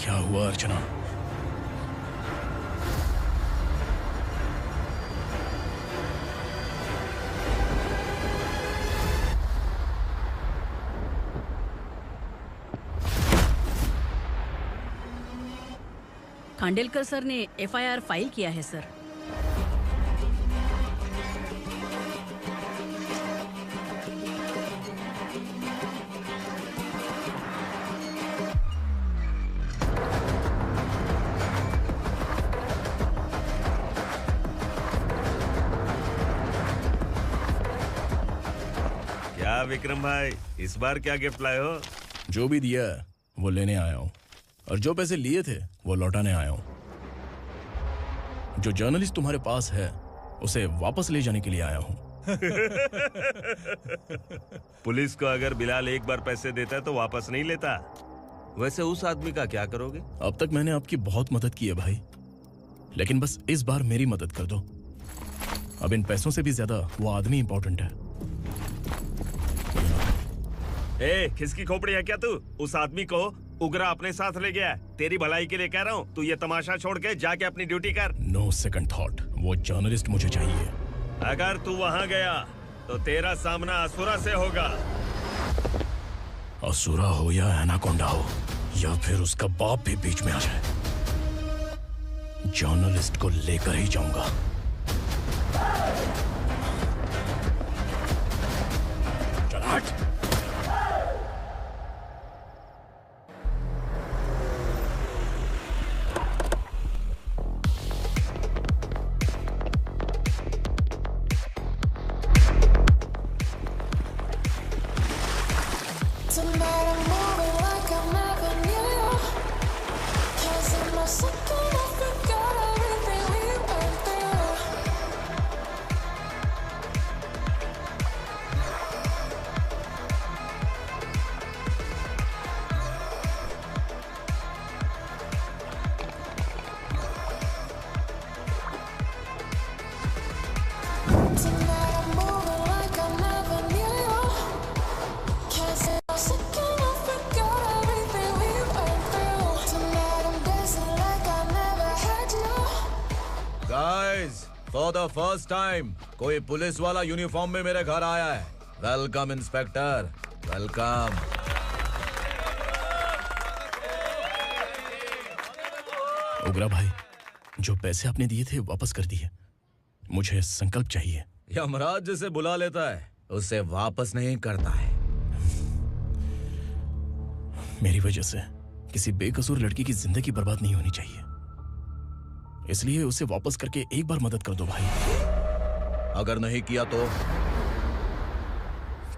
क्या हुआ अर्चना? खांडेलकर सर ने एफआईआर फाइल किया है सर। क्या विक्रम भाई, इस बार क्या गिफ्ट लाए हो? जो भी दिया है वो लेने आया हूँ, और जो पैसे लिए थे वो लौटाने आया हूँ। जो जर्नलिस्ट तुम्हारे पास है उसे वापस ले जाने के लिए आया हूँ। पुलिस को अगर बिलाल एक बार पैसे देता है तो वापस नहीं लेता। वैसे उस आदमी का क्या करोगे? अब तक मैंने आपकी बहुत मदद की है भाई, लेकिन बस इस बार मेरी मदद कर दो। अब इन पैसों से भी ज्यादा वो आदमी इंपॉर्टेंट है। ए, खिसकी खोपड़ी है क्या तू? उस आदमी को उगरा अपने साथ ले गया। तेरी भलाई के लिए कह रहा हूँ, तू ये तमाशा छोड़ के जाके अपनी ड्यूटी कर। नो सेकंड थॉट, वो जर्नलिस्ट मुझे चाहिए। अगर तू वहाँ गया तो तेरा सामना असुरा से होगा। असुरा हो या एनाकोंडा हो, या फिर उसका बाप भी बीच में आ जाए, जर्नलिस्ट को लेकर ही जाऊंगा। चल हट। फॉर द फर्स्ट टाइम कोई पुलिस वाला यूनिफॉर्म में मेरे घर आया है। Welcome inspector, welcome. उगरा भाई, जो पैसे आपने दिए थे वापस कर दिए। मुझे संकल्प चाहिए। यमराज जिसे बुला लेता है उसे वापस नहीं करता है। मेरी वजह से किसी बेकसूर लड़की की जिंदगी बर्बाद नहीं होनी चाहिए, इसलिए उसे वापस करके एक बार मदद कर दो भाई। अगर नहीं किया तो?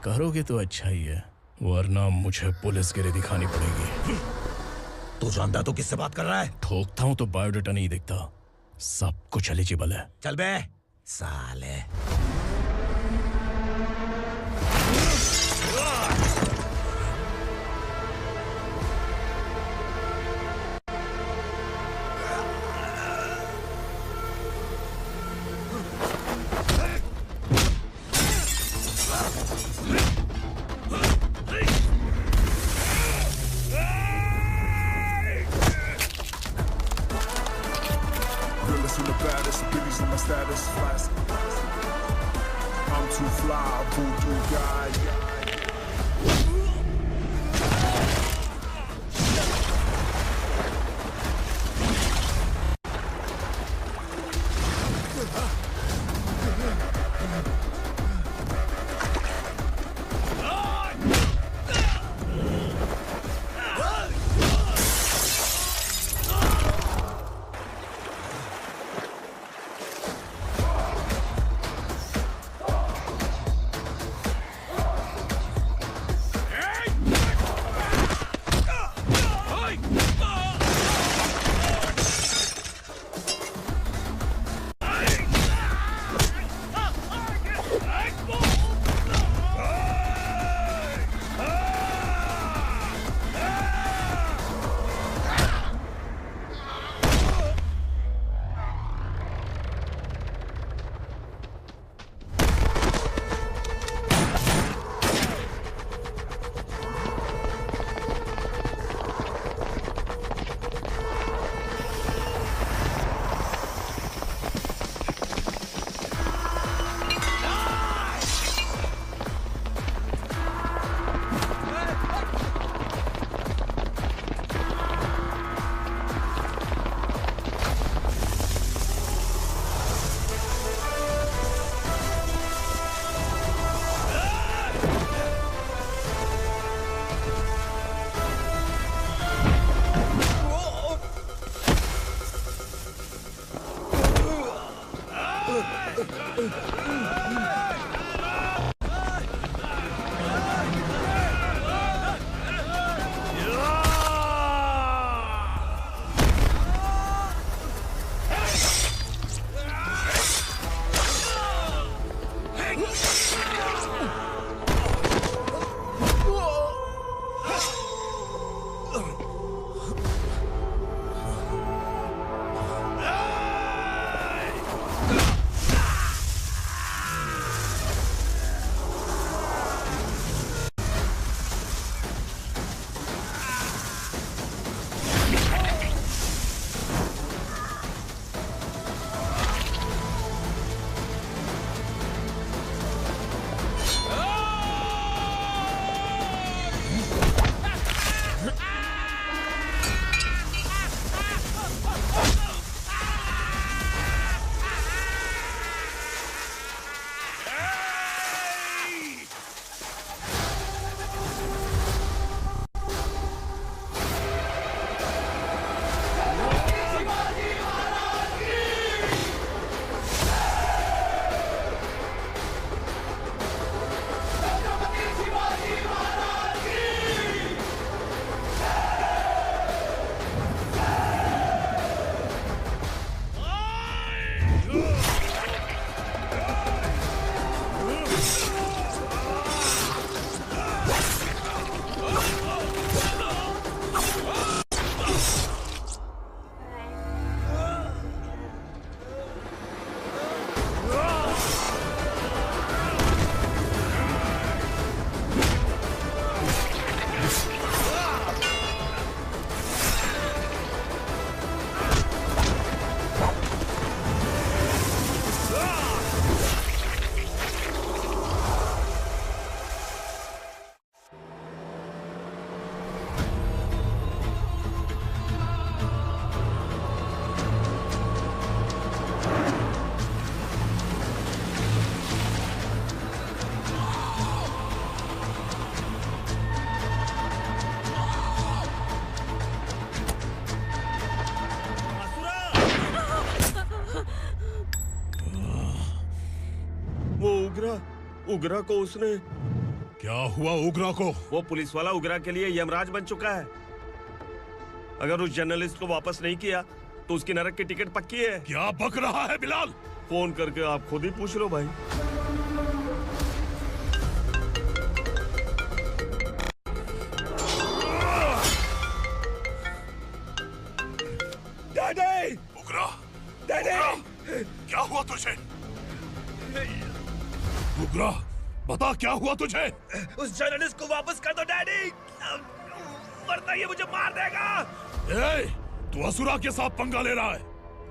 करोगे तो अच्छा ही है, वरना मुझे पुलिसगिरी दिखानी पड़ेगी। तू जानता तो किससे बात कर रहा है? ठोकता हूं तो बायोडाटा नहीं दिखता, सब कुछ एलिजिबल है। चल बे साले। Realest and the baddest, beauties in my status. उगरा को उसने। क्या हुआ उगरा को? वो पुलिस वाला उगरा के लिए यमराज बन चुका है। अगर उस जर्नलिस्ट को वापस नहीं किया तो उसकी नरक की टिकट पक्की है। क्या बक रहा है बिलाल? फोन करके आप खुद ही पूछ लो भाई। डैडी! उगरा! डैडी! क्या हुआ तुझे? उगरा, बता क्या हुआ तुझे? उस जर्नलिस्ट को वापस कर दो डैडी, वरना ये मुझे मार देगा। ए, तू असुरा के साथ पंगा ले रहा है।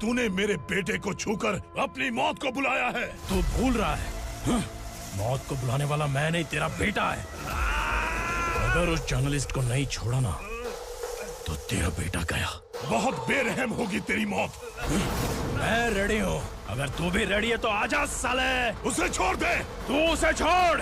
तूने मेरे बेटे को छूकर अपनी मौत को बुलाया है। तू भूल रहा है, मौत को बुलाने वाला मैं नहीं, तेरा बेटा है। अगर उस जर्नलिस्ट को नहीं छोड़ा ना तो तेरा बेटा गया। बहुत बेरहम होगी तेरी मौत। मैं रेडी हूँ, अगर तू भी रेडी है तो आजा साले। उसे छोड़ दे। तू उसे छोड़।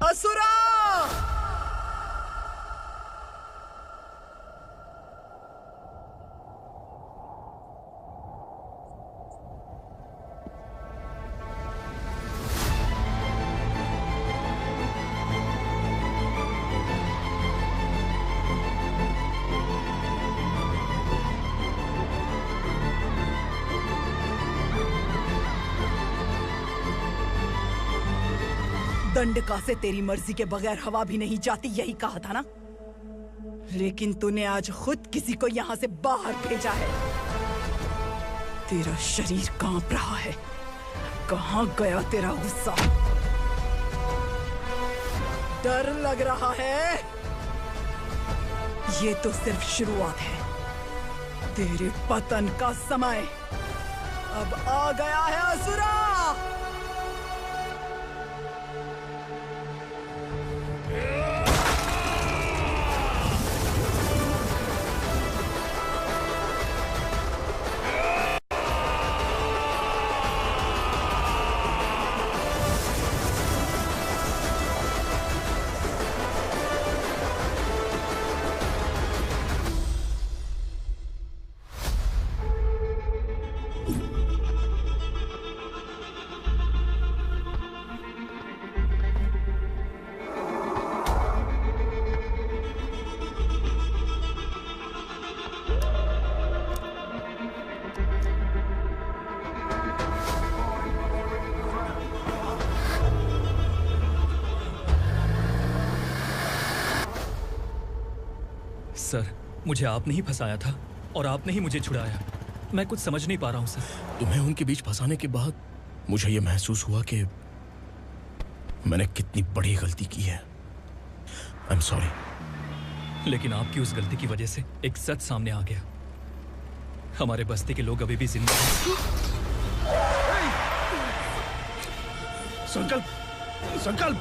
असुरा! दंडका से तेरी मर्जी के बगैर हवा भी नहीं जाती, यही कहा था ना? लेकिन तूने आज खुद किसी को यहाँ से बाहर भेजा है। तेरा शरीर कांप रहा है। कहाँ गया तेरा गुस्सा? डर लग रहा है? ये तो सिर्फ शुरुआत है। तेरे पतन का समय अब आ गया है असुरा। सर, मुझे आपने ही फंसाया था और आपने ही मुझे छुड़ाया। मैं कुछ समझ नहीं पा रहा हूँ सर। तुम्हें उनके बीच फंसाने के बाद मुझे ये महसूस हुआ कि मैंने कितनी बड़ी गलती की है। I am sorry. लेकिन आपकी उस गलती की वजह से एक सच सामने आ गया। हमारे बस्ती के लोग अभी भी जिंदा हैं। संकल्प, संकल्प!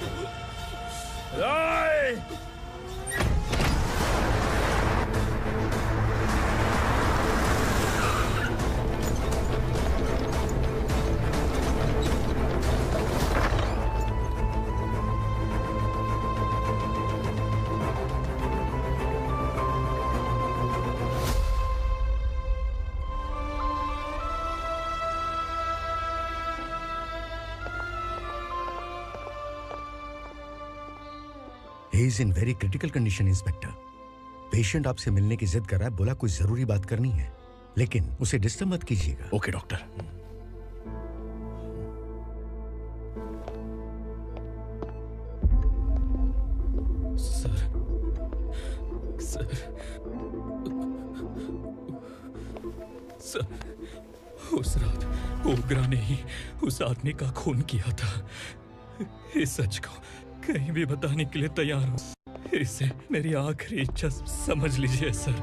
He is in very critical condition, inspector. Patient आपसे मिलने की जिद कर रहा है, बोला कोई जरूरी बात करनी है, लेकिन उसे डिस्टर्ब मत कीजिएगा। Okay doctor. Sir, sir, sir, उस रात ओग्रा ने ही उस आदमी का खून किया था। इस सच को कहीं भी बताने के लिए तैयार हूँ। इसे मेरी आखिरी इच्छा समझ लीजिए सर।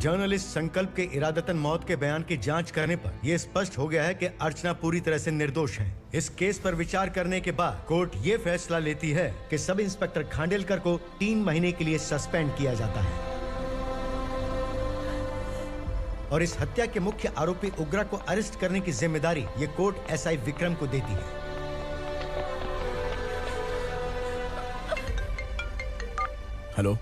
जर्नलिस्ट संकल्प के इरादतन मौत के बयान की जांच करने पर यह स्पष्ट हो गया है कि अर्चना पूरी तरह से निर्दोष है। इस केस पर विचार करने के बाद कोर्ट ये फैसला लेती है कि सब इंस्पेक्टर खांडेलकर को 3 महीने के लिए सस्पेंड किया जाता है और इस हत्या के मुख्य आरोपी उग्रा को अरेस्ट करने की जिम्मेदारी ये कोर्ट एसआई विक्रम को देती है। हेलो,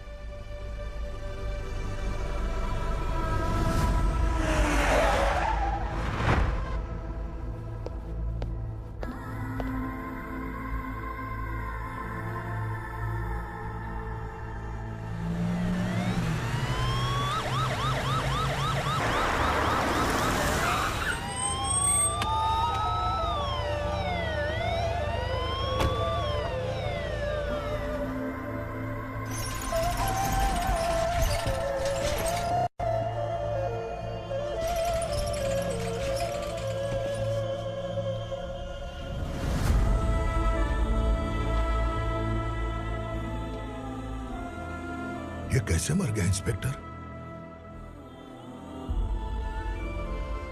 ये कैसे मर गया इंस्पेक्टर?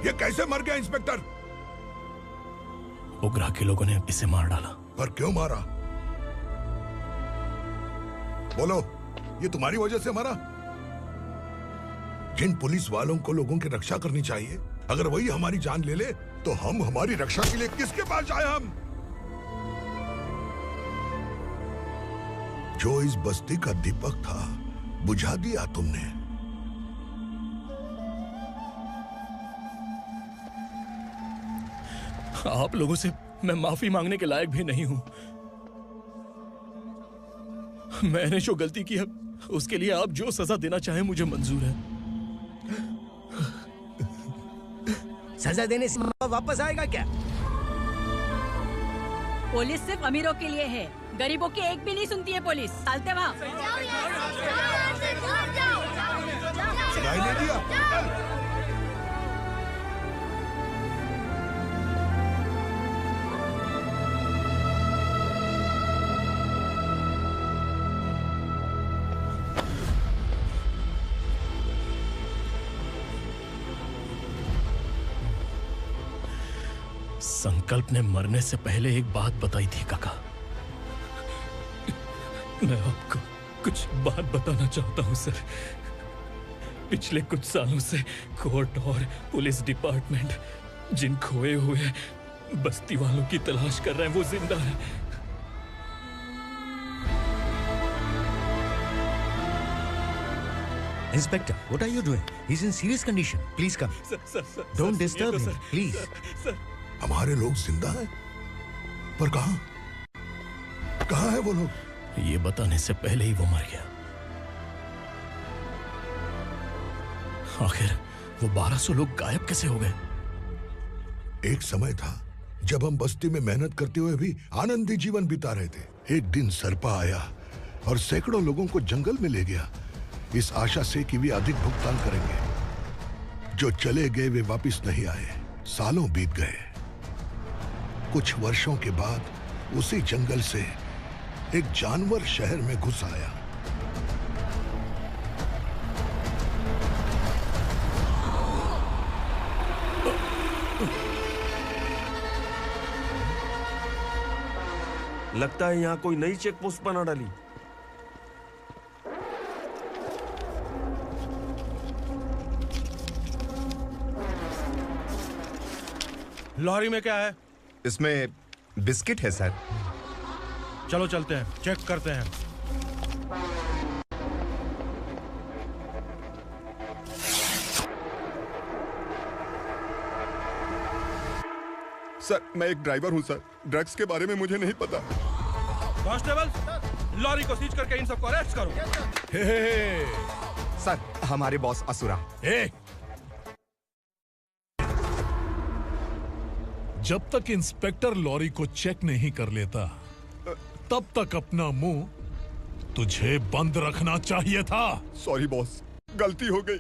ये कैसे मर गया इंस्पेक्टर? उग्रा के लोगों ने इसे मार डाला। पर क्यों मारा? बोलो, ये तुम्हारी वजह से मरा? जिन पुलिस वालों को लोगों की रक्षा करनी चाहिए, अगर वही हमारी जान ले ले तो हम हमारी रक्षा के लिए किसके पास जाए? हम जो इस बस्ती का दीपक था बुझा दिया तुमने। आप लोगों से मैं माफी मांगने के लायक भी नहीं हूं। मैंने जो गलती की है उसके लिए आप जो सजा देना चाहें मुझे मंजूर है। सजा देने से वापस आएगा क्या? पुलिस सिर्फ अमीरों के लिए है, गरीबों की एक भी नहीं सुनती है पुलिस। चलते वहाँ। सुनाई नहीं दिया? संकल्प ने मरने से पहले एक बात बताई थी काका। मैं आपको कुछ बात बताना चाहता हूं सर। पिछले कुछ सालों से कोर्ट और पुलिस डिपार्टमेंट जिन खोए हुए बस्ती वालों की तलाश कर रहे हैं वो जिंदा है। Inspector, what are you doing? He's in serious condition. Please come. Don't disturb him, please. हमारे लोग जिंदा हैं? पर कहां? कहां है वो लोग? ये बताने से पहले ही वो मर गया। आखिर वो 1200 लोग गायब कैसे हो गए? एक समय था जब हम बस्ती में मेहनत करते हुए भी आनंदी जीवन बिता रहे थे। एक दिन सरपा आया और सैकड़ों लोगों को जंगल में ले गया, इस आशा से कि वे अधिक भुगतान करेंगे। जो चले गए वे वापस नहीं आए। सालों बीत गए। कुछ वर्षों के बाद उसी जंगल से एक जानवर शहर में घुस आया। लगता है यहाँ कोई नई चेक पोस्ट बना डाली। लॉरी में क्या है? इसमें बिस्किट है सर। चलो चलते हैं, चेक करते हैं। सर, मैं एक ड्राइवर हूं सर। ड्रग्स के बारे में मुझे नहीं पता। कांस्टेबल, लॉरी को सीज करके इन सबको अरेस्ट करो। सर, हमारे बॉस असुरा। जब तक इंस्पेक्टर लॉरी को चेक नहीं कर लेता तब तक अपना मुंह तुझे बंद रखना चाहिए था। सॉरी बॉस, गलती हो गई।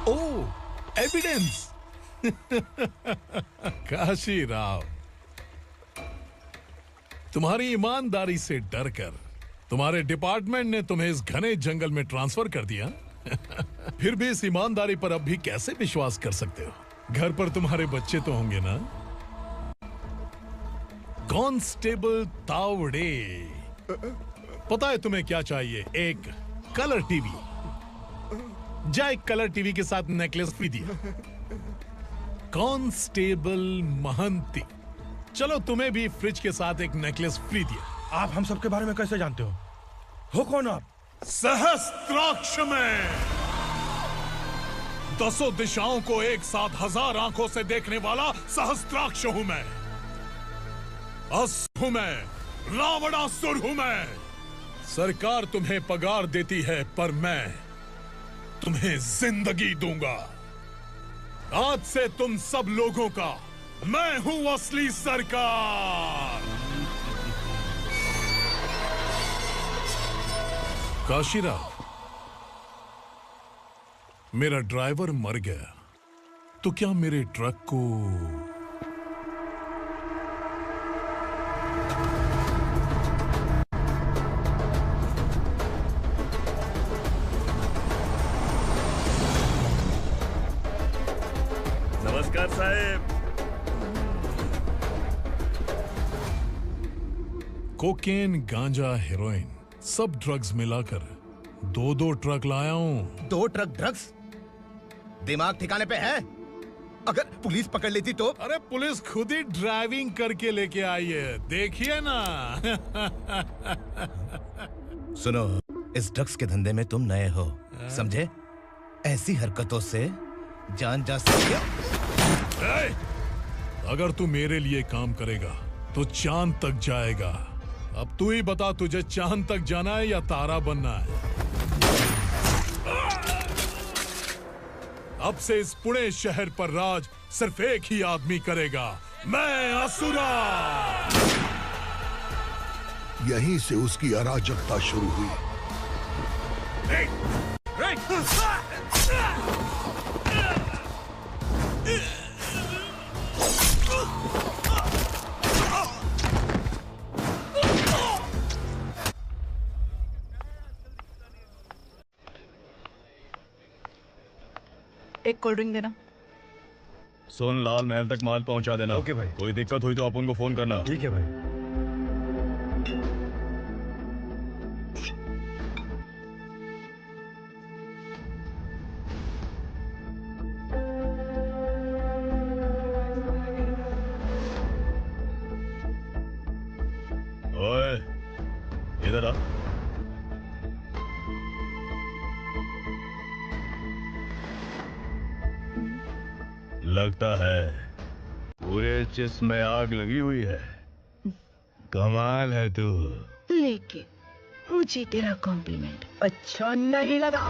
ओह, एविडेंस। काशी राव, तुम्हारी ईमानदारी से डरकर तुम्हारे डिपार्टमेंट ने तुम्हें इस घने जंगल में ट्रांसफर कर दिया। फिर भी इस ईमानदारी पर अब भी कैसे विश्वास कर सकते हो? घर पर तुम्हारे बच्चे तो होंगे ना? कांस्टेबल तावड़े, पता है तुम्हें क्या चाहिए? एक कलर टीवी। जा एक कलर टीवी के साथ नेकलेस भी दिया। कांस्टेबल महंती, चलो तुम्हें भी फ्रिज के साथ एक नेकलेस फ्री दिया। आप हम सबके बारे में कैसे जानते हो कौन आप? सहस्त्राक्ष में 10 दिशाओं को एक साथ 1000 आंखों से देखने वाला सहस्त्राक्ष हूं मैं। असुर हूं मैं, रावणासुर हूं मैं। सरकार तुम्हें पगार देती है, पर मैं तुम्हें जिंदगी दूंगा। आज से तुम सब लोगों का मैं हूं असली सरकार। काशीराव, मेरा ड्राइवर मर गया, तो क्या मेरे ट्रक को नमस्कार साहब। कोकेन, गांजा, हेरोइन, सब ड्रग्स मिलाकर 2 ट्रक लाया हूं। 2 ट्रक ड्रग्स? दिमाग ठिकाने पे है? अगर पुलिस पकड़ लेती तो? अरे पुलिस खुद ही ड्राइविंग करके लेके आई है, देखिए ना। सुनो, इस ड्रग्स के धंधे में तुम नए हो, समझे? ऐसी हरकतों से जान जा सकती है। अगर तू मेरे लिए काम करेगा तो चांद तक जाएगा। अब तू ही बता, तुझे चांद तक जाना है या तारा बनना है? अब से इस पुणे शहर पर राज सिर्फ एक ही आदमी करेगा, मैं असुरा। यहीं से उसकी अराजकता शुरू हुई। एक कोल्ड ड्रिंक देना। सोन लाल महल तक माल पहुंचा देना। ओके भाई। कोई दिक्कत हुई तो आप उनको फोन करना। ठीक है भाई। ओए, इधर आ। लगता है पूरे जिस्म में आग लगी हुई है। कमाल है तू। लेकिन मुझे तेरा कॉम्प्लीमेंट अच्छा नहीं लगा।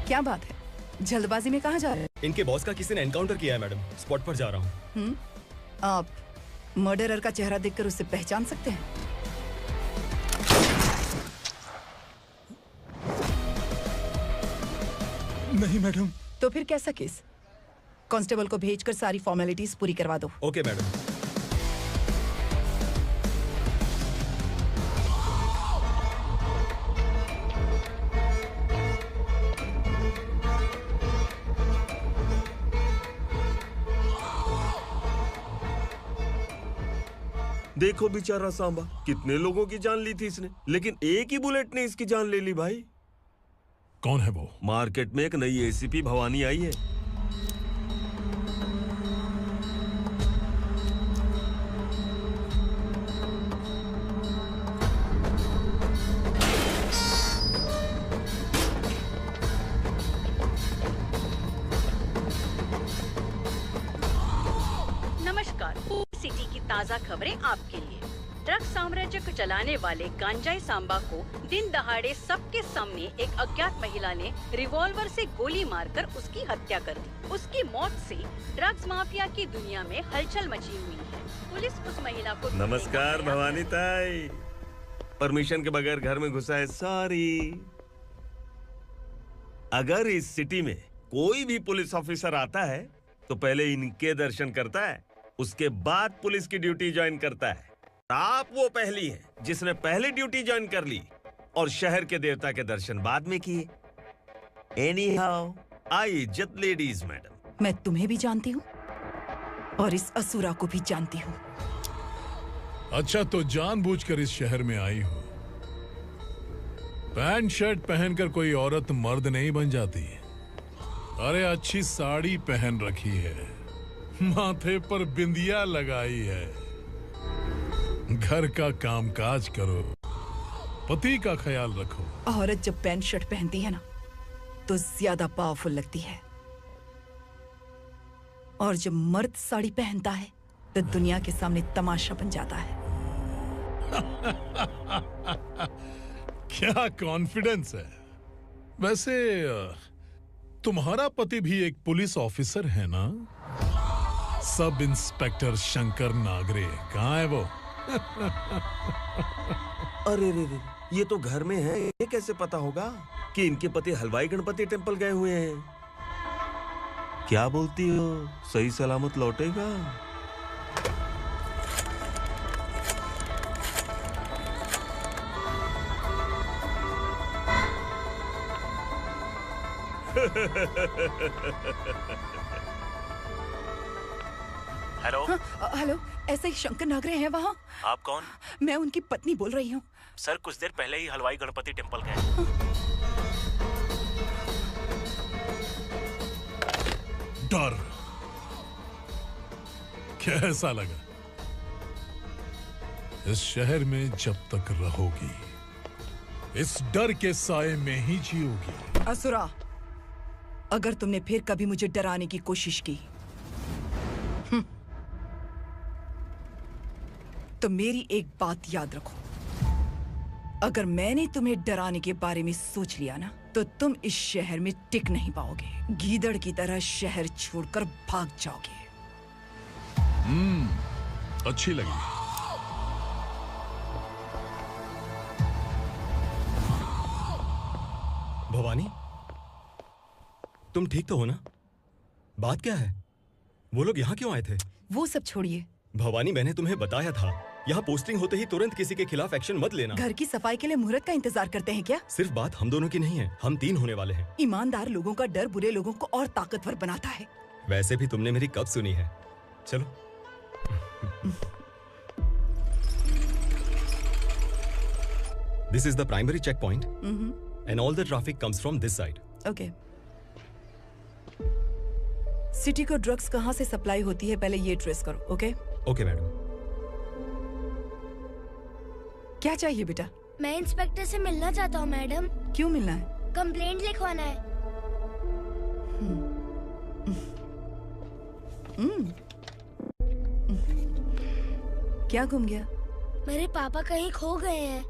क्या बात है, जल्दबाजी में कहाँ जा रहे हैं? इनके बॉस का किसी ने एनकाउंटर किया है मैडम, स्पॉट पर जा रहा हूँ। आप मर्डरर का चेहरा देखकर उसे पहचान सकते हैं? नहीं मैडम। तो फिर कैसा केस? कांस्टेबल को भेजकर सारी फॉर्मेलिटीज पूरी करवा दो। Okay madam. देखो बेचारा सांबा, कितने लोगों की जान ली थी इसने, लेकिन एक ही बुलेट ने इसकी जान ले ली भाई। कौन है वो? मार्केट में एक नई एसीपी भवानी आई है। ताज़ा खबरें आपके लिए। ड्रग्स साम्राज्य को चलाने वाले गांजाई सांबा को दिन दहाड़े सबके सामने एक अज्ञात महिला ने रिवॉल्वर से गोली मारकर उसकी हत्या कर दी। उसकी मौत से ड्रग्स माफिया की दुनिया में हलचल मची हुई है। पुलिस उस महिला को नमस्कार भवानी ताई। परमिशन के बगैर घर में घुसा है, सॉरी। अगर इस सिटी में कोई भी पुलिस ऑफिसर आता है तो पहले इनके दर्शन करता है, उसके बाद पुलिस की ड्यूटी ज्वाइन करता है। आप वो पहली हैं जिसने पहले ड्यूटी ज्वाइन कर ली और शहर के देवता के दर्शन बाद में किए। एनीहाउ, आई इज्जत लेडीज मैडम। मैं तुम्हें भी जानती हूँ और इस असुरा को भी जानती हूँ। अच्छा, तो जानबूझकर इस शहर में आई हो। पैंट शर्ट पहनकर कोई औरत मर्द नहीं बन जाती। अरे अच्छी साड़ी पहन रखी है, माथे पर बिंदिया लगाई है, घर का कामकाज करो, पति का ख्याल रखो। औरत जब पैंट शर्ट पहनती है ना तो ज्यादा पावरफुल लगती है, और जब मर्द साड़ी पहनता है तो दुनिया के सामने तमाशा बन जाता है। क्या कॉन्फिडेंस है। वैसे तुम्हारा पति भी एक पुलिस ऑफिसर है ना? सब इंस्पेक्टर शंकर नागरे, कहाँ है वो? अरे रे रे, ये तो घर में है। ये कैसे पता होगा कि इनके पति हलवाई गणपति टेम्पल गए हुए हैं? क्या बोलती हो, सही सलामत लौटेगा? हेलो। हेलो, ऐसे ही शंकर नागरे हैं वहाँ? आप कौन? मैं उनकी पत्नी बोल रही हूँ। सर कुछ देर पहले ही हलवाई गणपति टेम्पल गए। डर कैसा लगा? इस शहर में जब तक रहोगी इस डर के साए में ही जियोगी। असुरा, अगर तुमने फिर कभी मुझे डराने की कोशिश की तो मेरी एक बात याद रखो, अगर मैंने तुम्हें डराने के बारे में सोच लिया ना तो तुम इस शहर में टिक नहीं पाओगे। गीदड़ की तरह शहर छोड़कर भाग जाओगे। अच्छी लगी। भवानी, तुम ठीक तो हो ना? बात क्या है? वो लोग यहाँ क्यों आए थे? वो सब छोड़िए। भवानी, मैंने तुम्हें बताया था यहाँ पोस्टिंग होते ही तुरंत किसी के खिलाफ एक्शन मत लेना। घर की सफाई के लिए मुहूर्त का इंतजार करते हैं क्या? सिर्फ बात हम दोनों की नहीं है, हम 3 होने वाले हैं। ईमानदार लोगों का डर बुरे लोगों को और ताकतवर बनाता है। वैसे भी तुमने मेरी कब सुनी है। चलो। This is the primary checkpoint, and all the traffic comes from this side. Okay. City को ड्रग्स कहाँ से सप्लाई होती है पहले ये ट्रेस करो, ओके? Okay madam. क्या चाहिए बेटा? मैं इंस्पेक्टर से मिलना चाहता हूँ मैडम। क्यों मिलना है? कंप्लेंट लिखवाना है। क्या गुम गया? मेरे पापा कहीं खो गए हैं।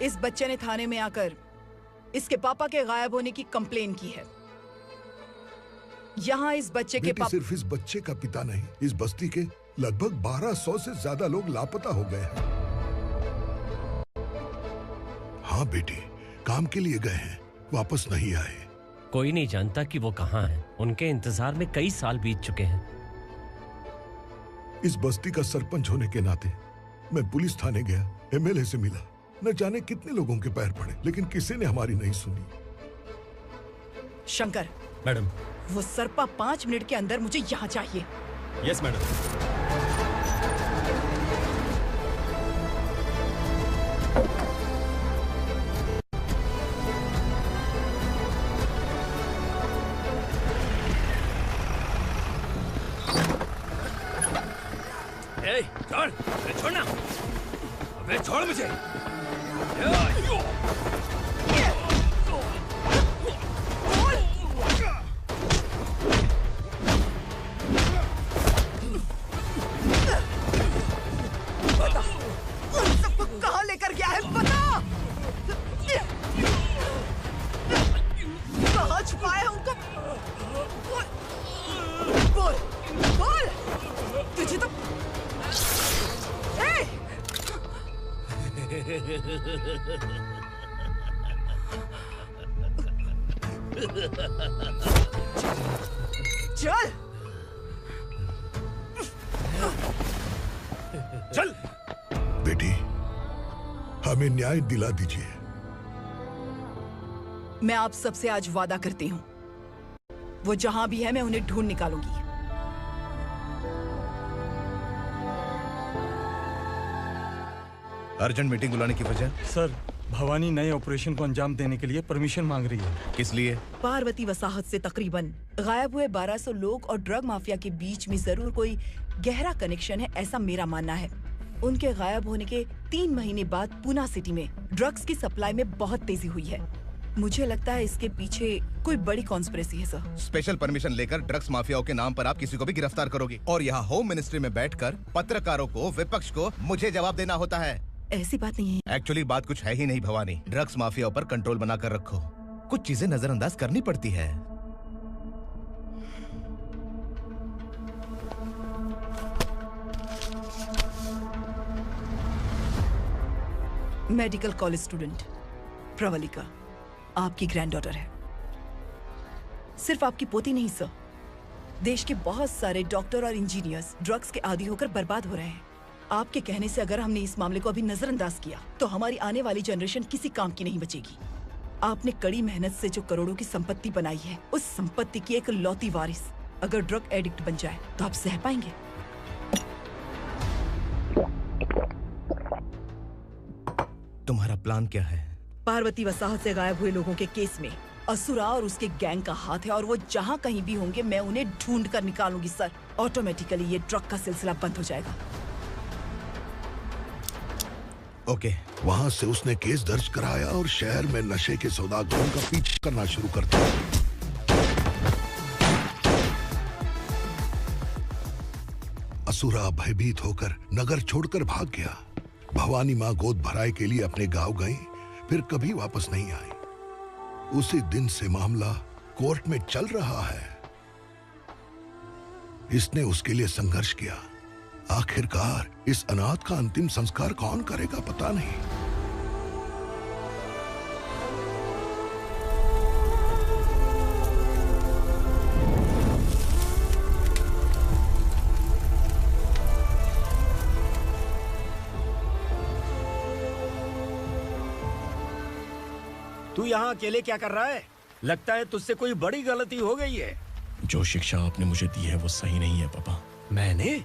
इस बच्चे ने थाने में आकर इसके पापा के गायब होने की कंप्लेन की है। यहाँ इस बच्चे के पापा सिर्फ इस बच्चे का पिता नहीं, इस बस्ती के लगभग 1200 से ज्यादा लोग लापता हो गए हैं। हाँ बेटी, काम के लिए गए हैं, वापस नहीं आए। कोई नहीं जानता कि वो कहाँ हैं। उनके इंतजार में कई साल बीत चुके हैं। इस बस्ती का सरपंच होने के नाते मैं पुलिस थाने गया, एमएलए से मिला, न जाने कितने लोगों के पैर पड़े, लेकिन किसी ने हमारी नहीं सुनी। शंकर, मैडम। वो सरपा 5 मिनट के अंदर मुझे यहाँ चाहिए। Yes madam. छोड़, छोड़ना, अबे छोड़ मुझे। बता, उन सबको कहाँ लेकर गया है, बता। कहाँ छुपाया है उनको? बोल, बोल, तुझे तो चल चल बेटी, हमें न्याय दिला दीजिए। मैं आप सबसे आज वादा करती हूँ, वो जहां भी है मैं उन्हें ढूंढ निकालूंगी। अर्जेंट मीटिंग बुलाने की वजह? सर, भवानी नए ऑपरेशन को अंजाम देने के लिए परमिशन मांग रही है। किस लिए? पार्वती वसाहत से तकरीबन गायब हुए 1200 लोग और ड्रग माफिया के बीच में जरूर कोई गहरा कनेक्शन है, ऐसा मेरा मानना है। उनके गायब होने के 3 महीने बाद पूना सिटी में ड्रग्स की सप्लाई में बहुत तेजी हुई है। मुझे लगता है इसके पीछे कोई बड़ी कॉन्स्पिरेसी है सर। स्पेशल परमिशन लेकर ड्रग्स माफियाओं के नाम पर आप किसी को भी गिरफ्तार करोगे और यहाँ होम मिनिस्ट्री में बैठकर पत्रकारों को, विपक्ष को मुझे जवाब देना होता है। ऐसी बात नहीं है। एक्चुअली बात कुछ है ही नहीं भवानी। ड्रग्स माफियाओं पर कंट्रोल बनाकर रखो, कुछ चीजें नजरअंदाज करनी पड़ती है। मेडिकल कॉलेज स्टूडेंट प्रवलिका आपकी ग्रैंडडॉटर है। सिर्फ आपकी पोती नहीं सर, देश के बहुत सारे डॉक्टर और इंजीनियर्स ड्रग्स के आदी होकर बर्बाद हो रहे हैं। आपके कहने से अगर हमने इस मामले को अभी नजरअंदाज किया तो हमारी आने वाली जनरेशन किसी काम की नहीं बचेगी। आपने कड़ी मेहनत से जो करोड़ों की संपत्ति बनाई है, उस संपत्ति की एक लौती वारिस अगर ड्रग एडिक्ट बन जाए तो आप सह पाएंगे? तुम्हारा प्लान क्या है? पार्वती वसाहत से गायब हुए लोगों के केस में असुरा और उसके गैंग का हाथ है और वो जहाँ कहीं भी होंगे मैं उन्हें ढूंढ कर निकालूंगी सर। ऑटोमेटिकली ये ड्रग का सिलसिला बंद हो जाएगा। ओके। वहाँ से उसने केस दर्ज कराया और शहर में नशे के सौदागरों का पीछा करना शुरू कर दिया। असुरा भयभीत होकर नगर छोड़कर भाग गया। भवानी माँ गोद भराई के लिए अपने गांव गई, फिर कभी वापस नहीं आई। उसी दिन से मामला कोर्ट में चल रहा है। इसने उसके लिए संघर्ष किया। आखिरकार इस अनाथ का अंतिम संस्कार कौन करेगा पता नहीं। तू यहाँ अकेले क्या कर रहा है? लगता है तुझसे कोई बड़ी गलती हो गई है। जो शिक्षा आपने मुझे दी है वो सही नहीं है पापा। मैंने?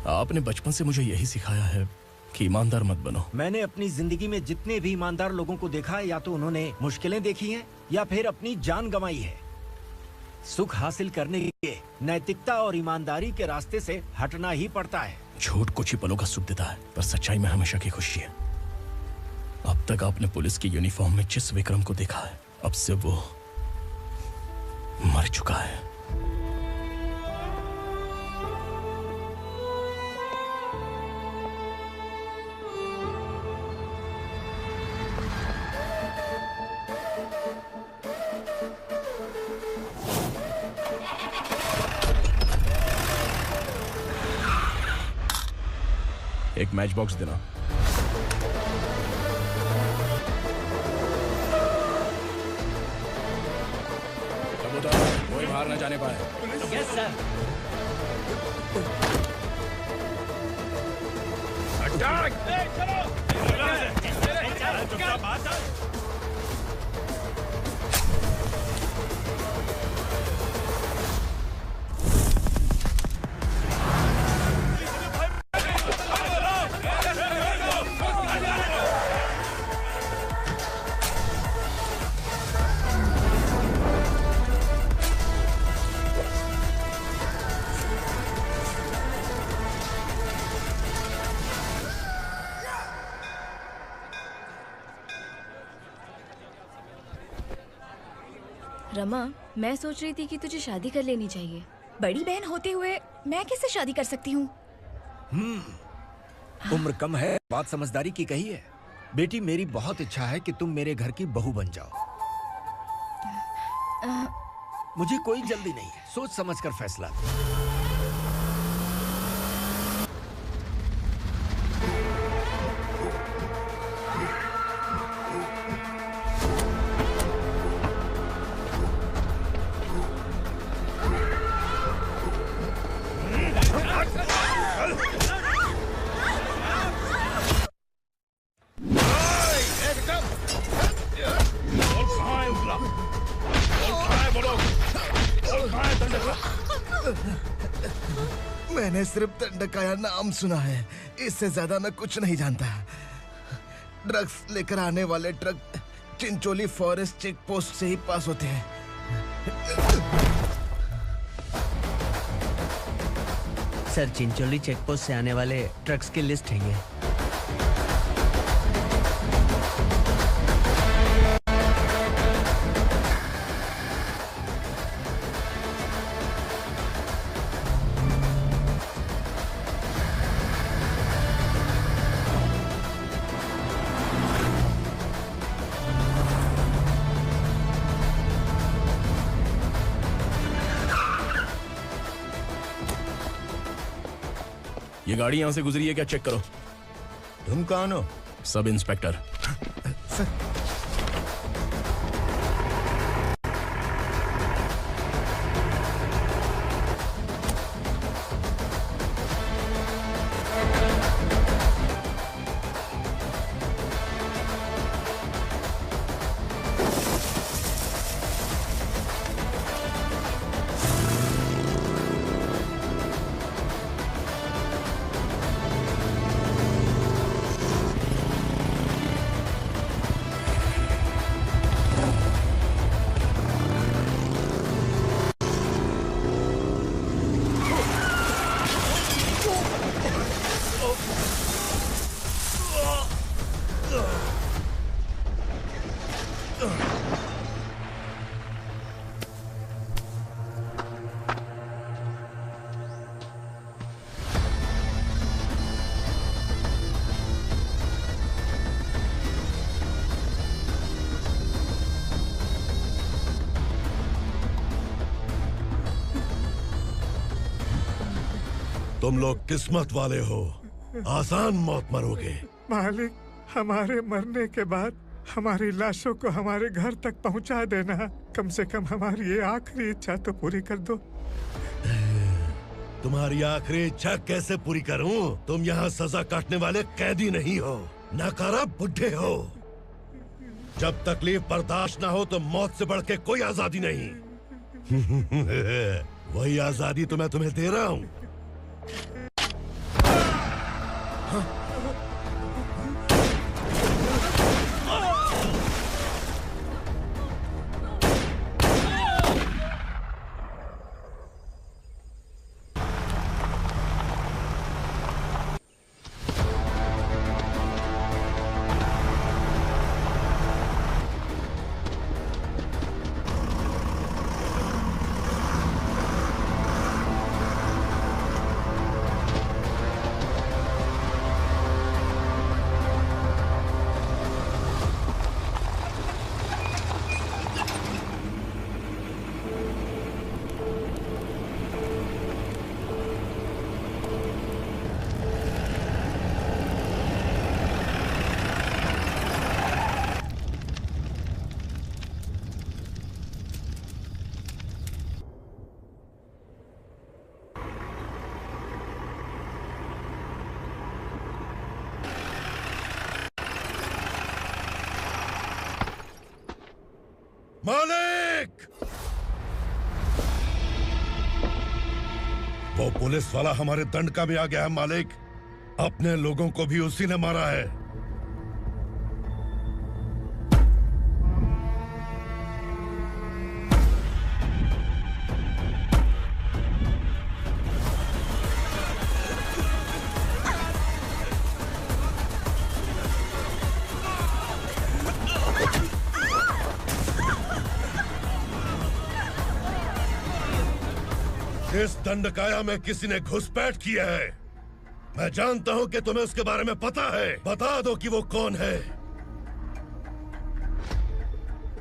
आपने बचपन से मुझे यही सिखाया है कि ईमानदार मत बनो। मैंने अपनी जिंदगी में जितने भी ईमानदार लोगों को देखा है, या तो उन्होंने मुश्किलें देखी हैं या फिर अपनी जान गंवाई है। सुख हासिल करने के लिए नैतिकता और ईमानदारी के रास्ते से हटना ही पड़ता है। झूठ कुछ ही पलों का सुख देता है, पर सच्चाई में हमेशा की खुशी है। अब तक आपने पुलिस की यूनिफॉर्म में जिस विक्रम को देखा है, अब से वो मर चुका है। एक मैच बॉक्स देना। कोई बाहर न जाने पाए। Yes sir. हट रमा, मैं सोच रही थी कि तुझे शादी कर लेनी चाहिए। बड़ी बहन होते हुए मैं कैसे शादी कर सकती हूँ? उम्र कम है, बात समझदारी की कही है। बेटी, मेरी बहुत इच्छा है कि तुम मेरे घर की बहू बन जाओ। मुझे कोई जल्दी नहीं है, सोच समझ कर फैसला। मैंने सिर्फ दंडकाया नाम सुना है, इससे ज्यादा मैं कुछ नहीं जानता। ड्रग्स लेकर आने वाले truck Chincholi forest check post से ही पास होते हैं। सर, चिंचोली चेक पोस्ट से आने वाले ट्रक्स की लिस्ट है ये। ये गाड़ी यहां से गुजरी है क्या? चेक करो। तुम कौन हो? Sub inspector. तुम लोग किस्मत वाले हो, आसान मौत मरोगे। मालिक, हमारे मरने के बाद हमारी लाशों को हमारे घर तक पहुंचा देना। कम से कम हमारी ये आखिरी इच्छा तो पूरी कर दो। तुम्हारी आखिरी इच्छा कैसे पूरी करूं? तुम यहाँ सजा काटने वाले कैदी नहीं हो, नकारा बुड्ढे हो। जब तकलीफ बर्दाश्त ना हो तो मौत से बढ़ के कोई आजादी नहीं। वही आजादी तो मैं तुम्हें दे रहा हूँ। वो पुलिस वाला हमारे दंडका में आ गया है मालिक। अपने लोगों को भी उसी ने मारा है। इस दंडकाया में किसी ने घुसपैठ किया है। मैं जानता हूं कि तुम्हें उसके बारे में पता है। बता दो कि वो कौन है,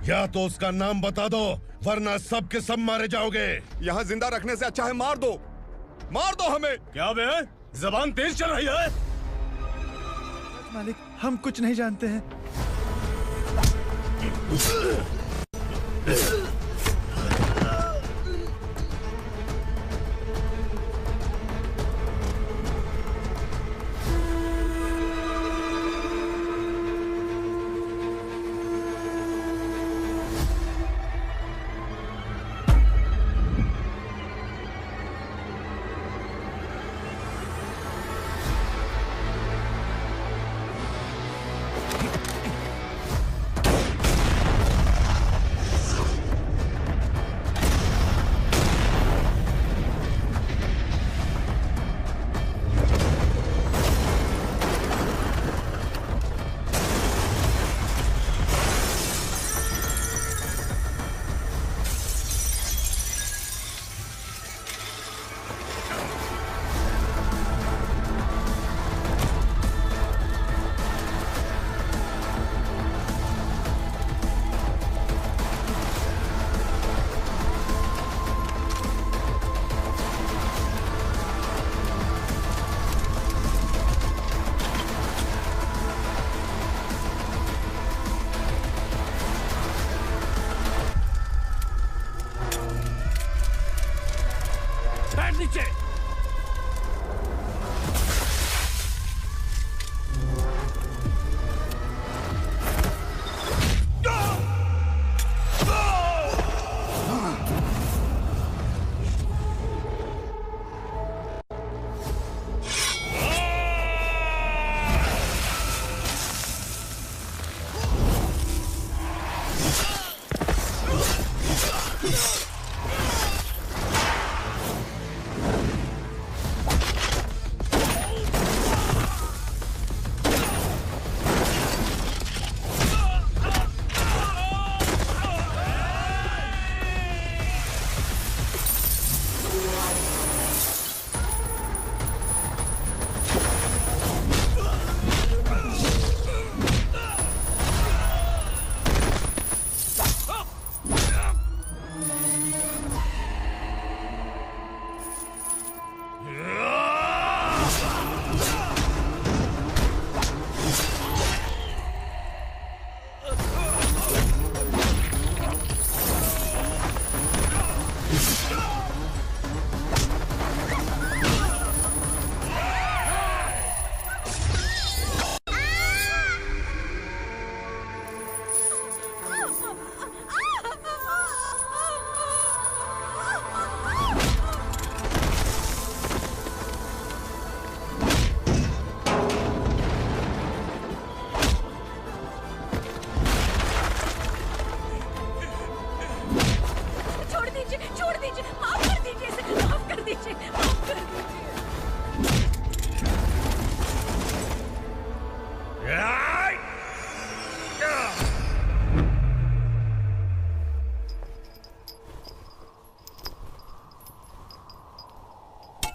या तो उसका नाम बता दो, वरना सब के सब मारे जाओगे। यहाँ जिंदा रखने से अच्छा है मार दो हमें। क्या बे? जबान तेज चल रही है। मालिक, हम कुछ नहीं जानते हैं।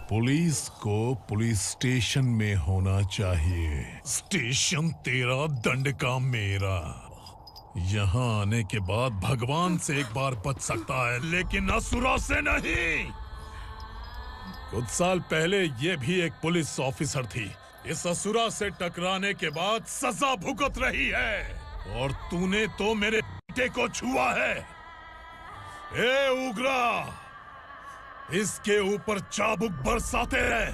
पुलिस को पुलिस स्टेशन में होना चाहिए। स्टेशन तेरा, दंड का मेरा। यहाँ आने के बाद भगवान से एक बार बच सकता है, लेकिन असुरा से नहीं। कुछ साल पहले ये भी एक पुलिस ऑफिसर थी। इस असुरा से टकराने के बाद सजा भुगत रही है, और तूने तो मेरे बेटे को छुआ है। ए उग्रा, इसके ऊपर चाबुक बरसाते रहे,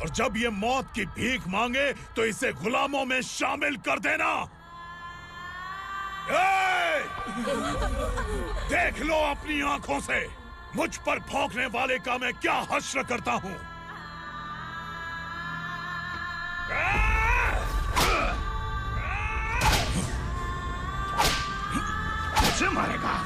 और जब ये मौत की भीख मांगे तो इसे गुलामों में शामिल कर देना। देख लो अपनी आंखों से, मुझ पर भौंकने वाले का मैं क्या हश्र करता हूँ। मुझे मारेगा।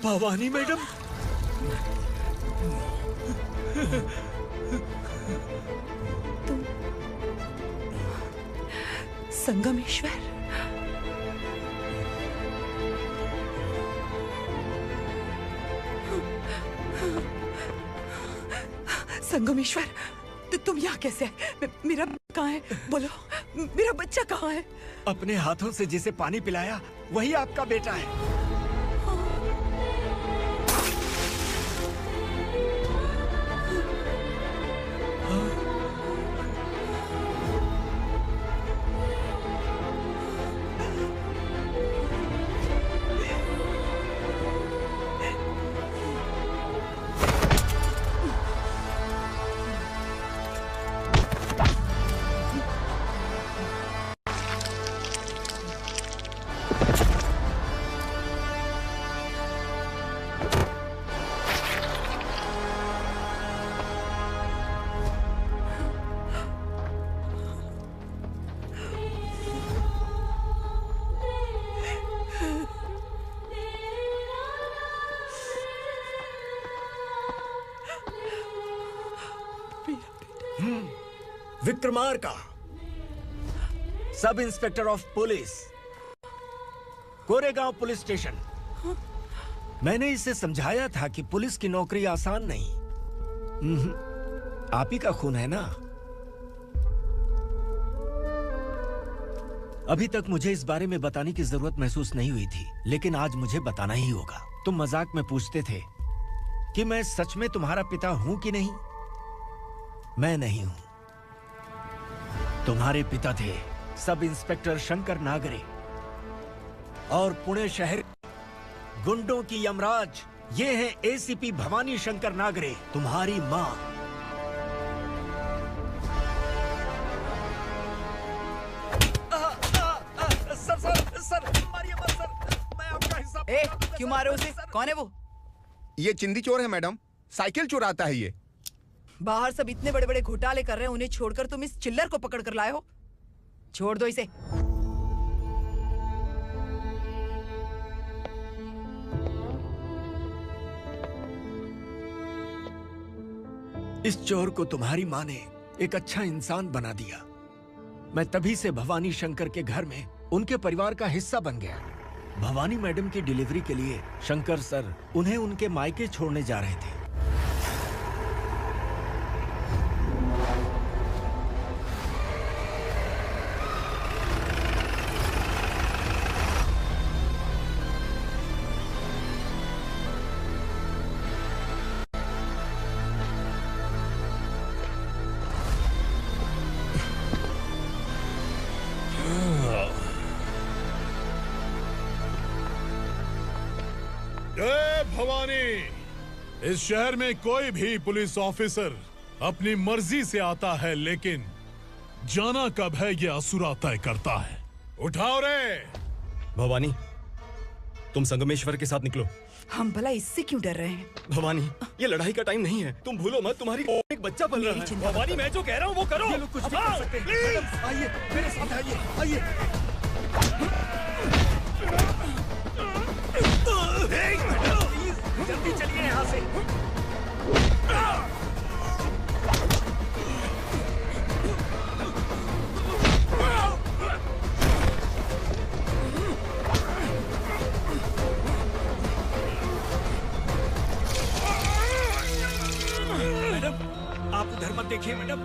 भवानी मैडम, तुम संगमेश्वर? संगमेश्वर, तुम यहाँ कैसे आए? मेरा कहाँ है? बोलो, मेरा बच्चा कहाँ है? अपने हाथों से जिसे पानी पिलाया वही आपका बेटा है। Vikramarka, sub inspector of police, Koregaon police station. मैंने इसे समझाया था कि पुलिस की नौकरी आसान नहीं। आप ही का खून है ना। अभी तक मुझे इस बारे में बताने की जरूरत महसूस नहीं हुई थी, लेकिन आज मुझे बताना ही होगा। तुम मजाक में पूछते थे कि मैं सच में तुम्हारा पिता हूं कि नहीं। मैं नहीं हूं। तुम्हारे पिता थे सब इंस्पेक्टर शंकर नागरे और पुणे शहर गुंडों की यमराज ये हैं एसीपी भवानी शंकर नागरे, तुम्हारी मां। सर, मारिए मत सर, मैं आपका हिस्सा। क्यों मारे उसे? कौन है वो? ये चिंदी चोर है मैडम, साइकिल चुराता है ये। बाहर सब इतने बड़े बड़े घोटाले कर रहे हैं, उन्हें छोड़कर तुम इस चिल्लर को पकड़ कर लाए हो। छोड़ दो इसे। इस चोर को तुम्हारी माँ ने एक अच्छा इंसान बना दिया। मैं तभी से भवानी शंकर के घर में उनके परिवार का हिस्सा बन गया। भवानी मैडम की डिलीवरी के लिए शंकर सर उन्हें उनके मायके छोड़ने जा रहे थे। जय भवानी। इस शहर में कोई भी पुलिस ऑफिसर अपनी मर्जी से आता है, लेकिन जाना कब है ये असुरा तय करता है। उठाओ रे। भवानी, तुम संगमेश्वर के साथ निकलो। हम भला इससे क्यों डर रहे हैं? भवानी, ये लड़ाई का टाइम नहीं है। तुम भूलो मत, तुम्हारी एक बच्चा पल रहा है। भवानी, मैं जो कह रहा हूँ वो करो। ये लोग कुछ नहीं कर सकते। मैडम, आइए मेरे साथ आइए, आइए। जल्दी चलिए यहाँ से। मैडम, आप उधर मत देखिए मैडम।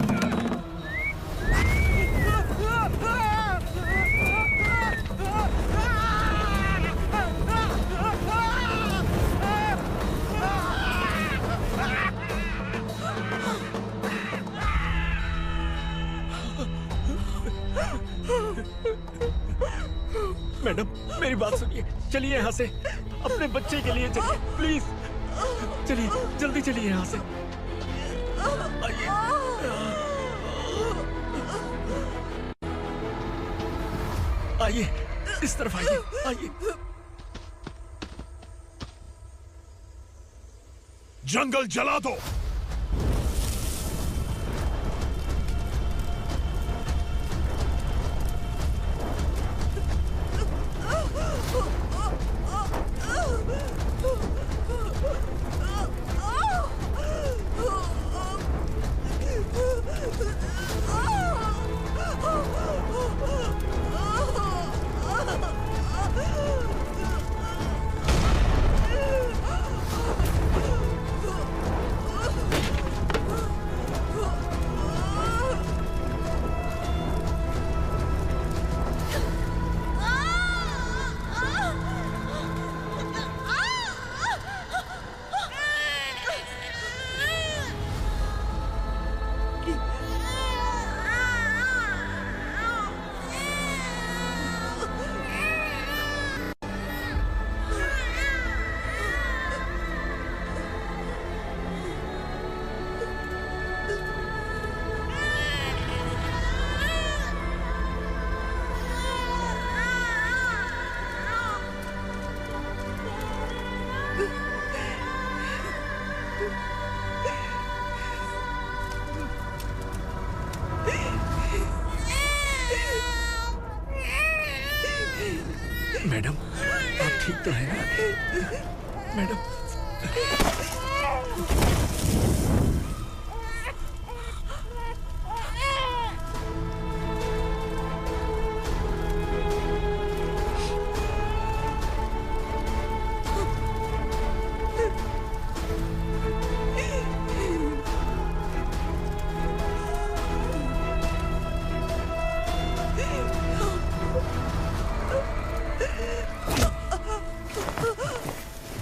मैडम, मेरी बात सुनिए। चलिए यहाँ से, अपने बच्चे के लिए चलिए, प्लीज। चलिए, जल्दी चलिए यहाँ से। आइए, इस तरफ आइए, आइए। जंगल जला दो। मैडम, आप ठीक तो हैं ना? मैडम,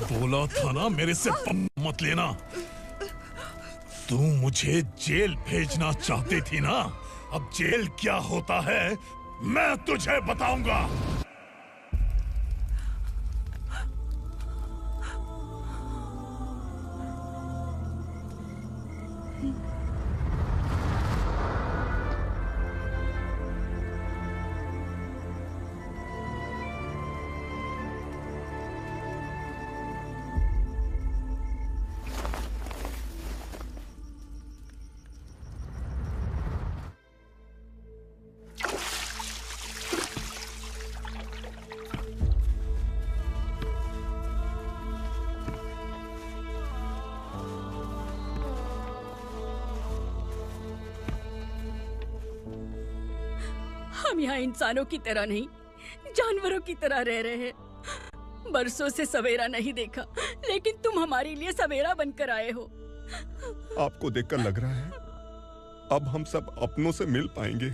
बोला था ना मेरे से मत लेना। तू मुझे जेल भेजना चाहती थी ना? अब जेल क्या होता है मैं तुझे बताऊंगा। हम यहाँ इंसानों की तरह नहीं, जानवरों की तरह रह रहे हैं। बरसों से सवेरा नहीं देखा, लेकिन तुम हमारे लिए सवेरा बनकर आए हो। आपको देखकर लग रहा है अब हम सब अपनों से मिल पाएंगे।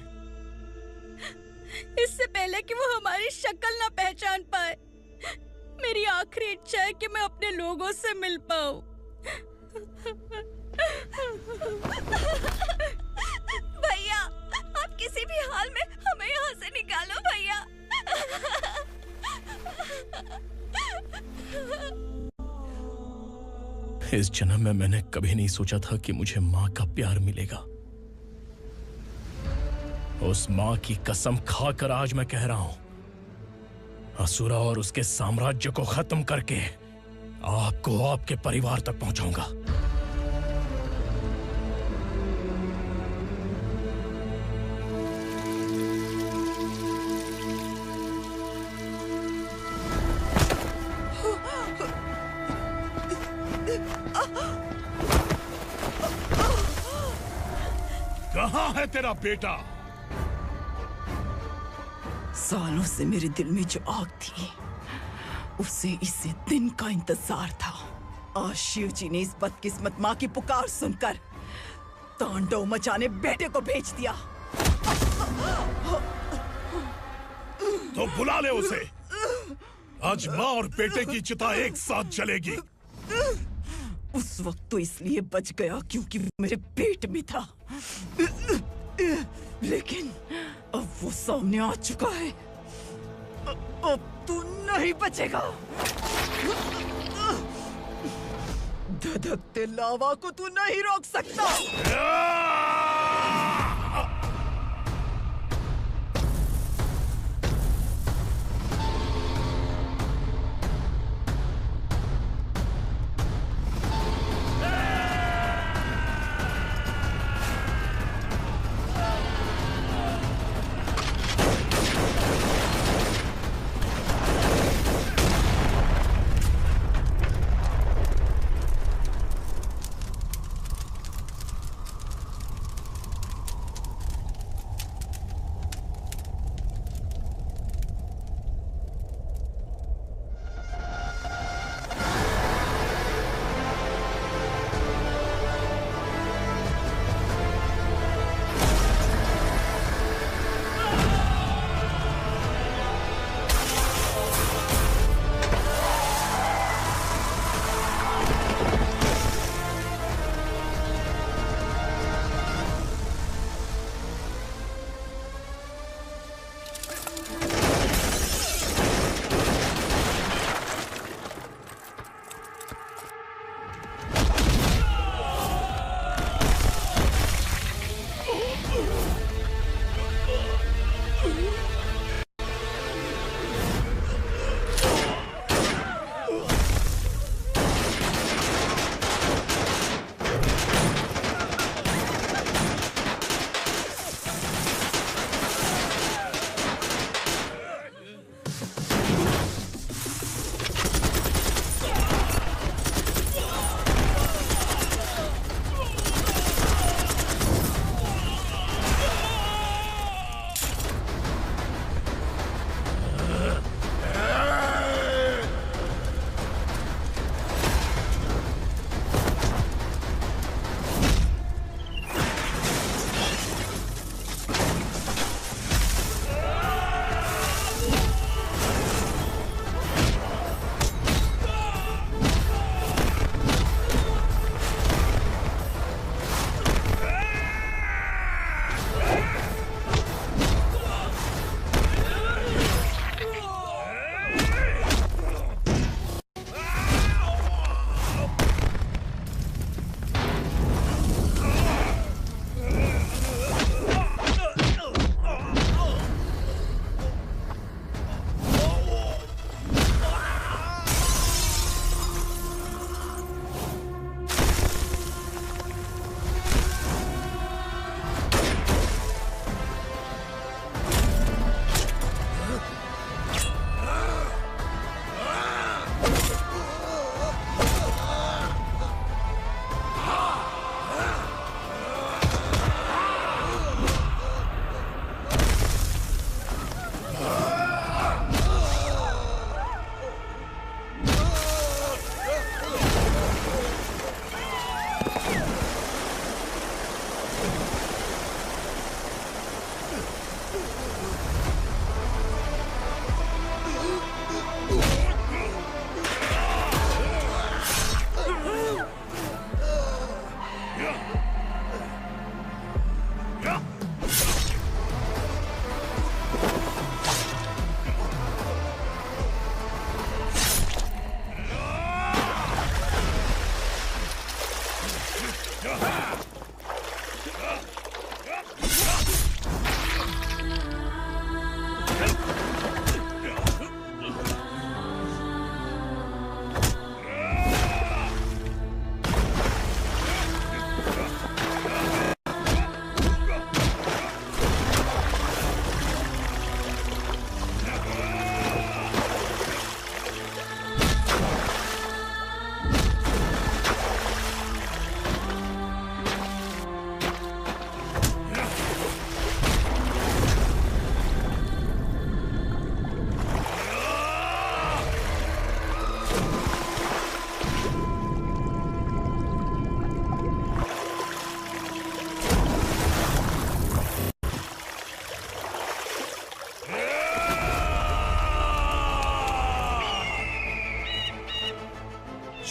इससे पहले कि वो हमारी शक्ल ना पहचान पाए, मेरी आखिरी इच्छा है कि मैं अपने लोगों से मिल पाऊं। भैया, आप किसी भी हाल में हमें यहाँ से निकालो भैया। इस जन्म में मैंने कभी नहीं सोचा था कि मुझे माँ का प्यार मिलेगा। उस माँ की कसम खाकर आज मैं कह रहा हूं, असुरा और उसके साम्राज्य को खत्म करके आपको आपके परिवार तक पहुंचाऊंगा। कहाँ है तेरा बेटा? सालों से मेरे दिल में जो आग थी, उसे इसी दिन का इंतजार था। आज शिव जी ने इस बदकिस्मत माँ की पुकार सुनकर तांडव मचाने बेटे को भेज दिया। तो बुला ले उसे। आज माँ और बेटे की चिता एक साथ जलेगी। उस वक्त तो इसलिए बच गया क्योंकि वो मेरे पेट में था, लेकिन अब वो सामने आ चुका है। अब तू नहीं बचेगा। धधकते लावा को तू नहीं रोक सकता।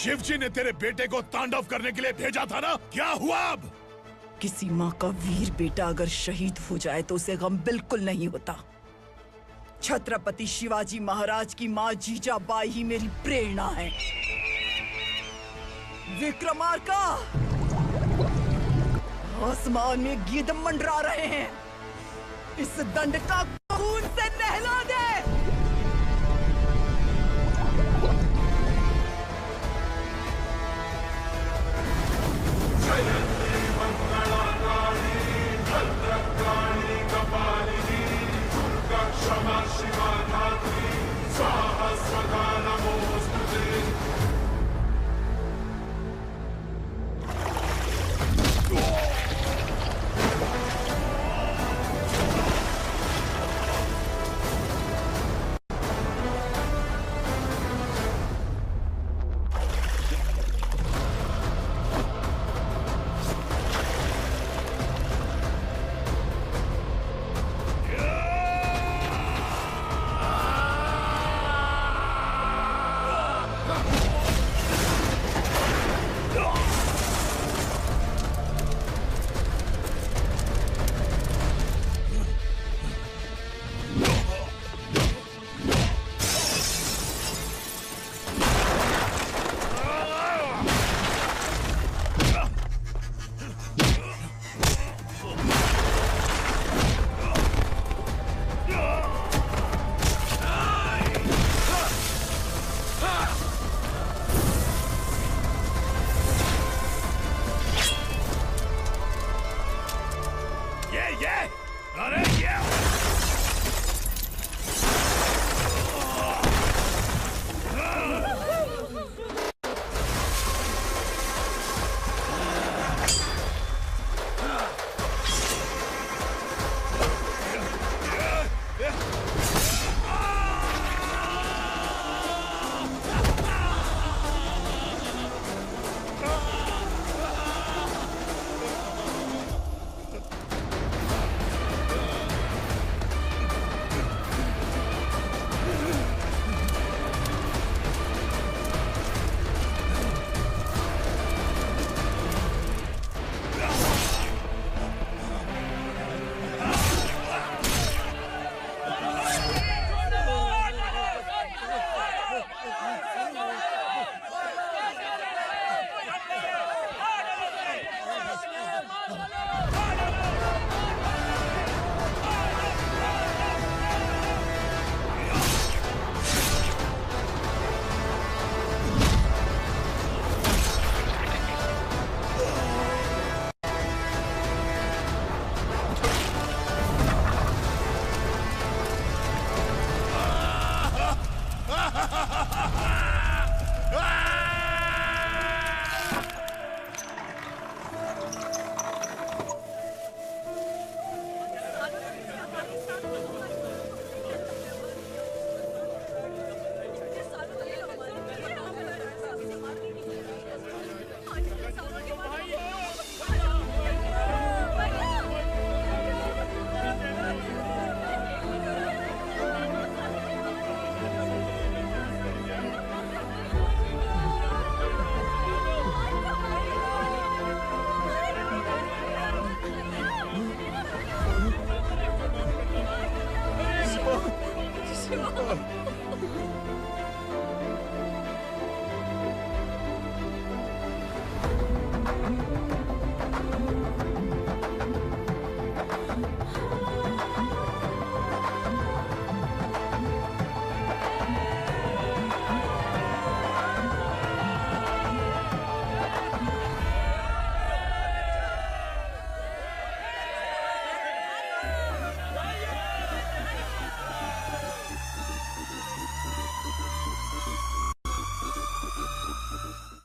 शिवजी ने तेरे बेटे को तांडव करने के लिए भेजा था ना, क्या हुआ अब? किसी माँ का वीर बेटा अगर शहीद हो जाए तो उसे गम बिल्कुल नहीं होता। छत्रपति शिवाजी महाराज की माँ जीजाबाई ही मेरी प्रेरणा है। विक्रमार्का, आसमान में गिद्ध मंडरा रहे हैं, इस दंड का खून से नहला दे।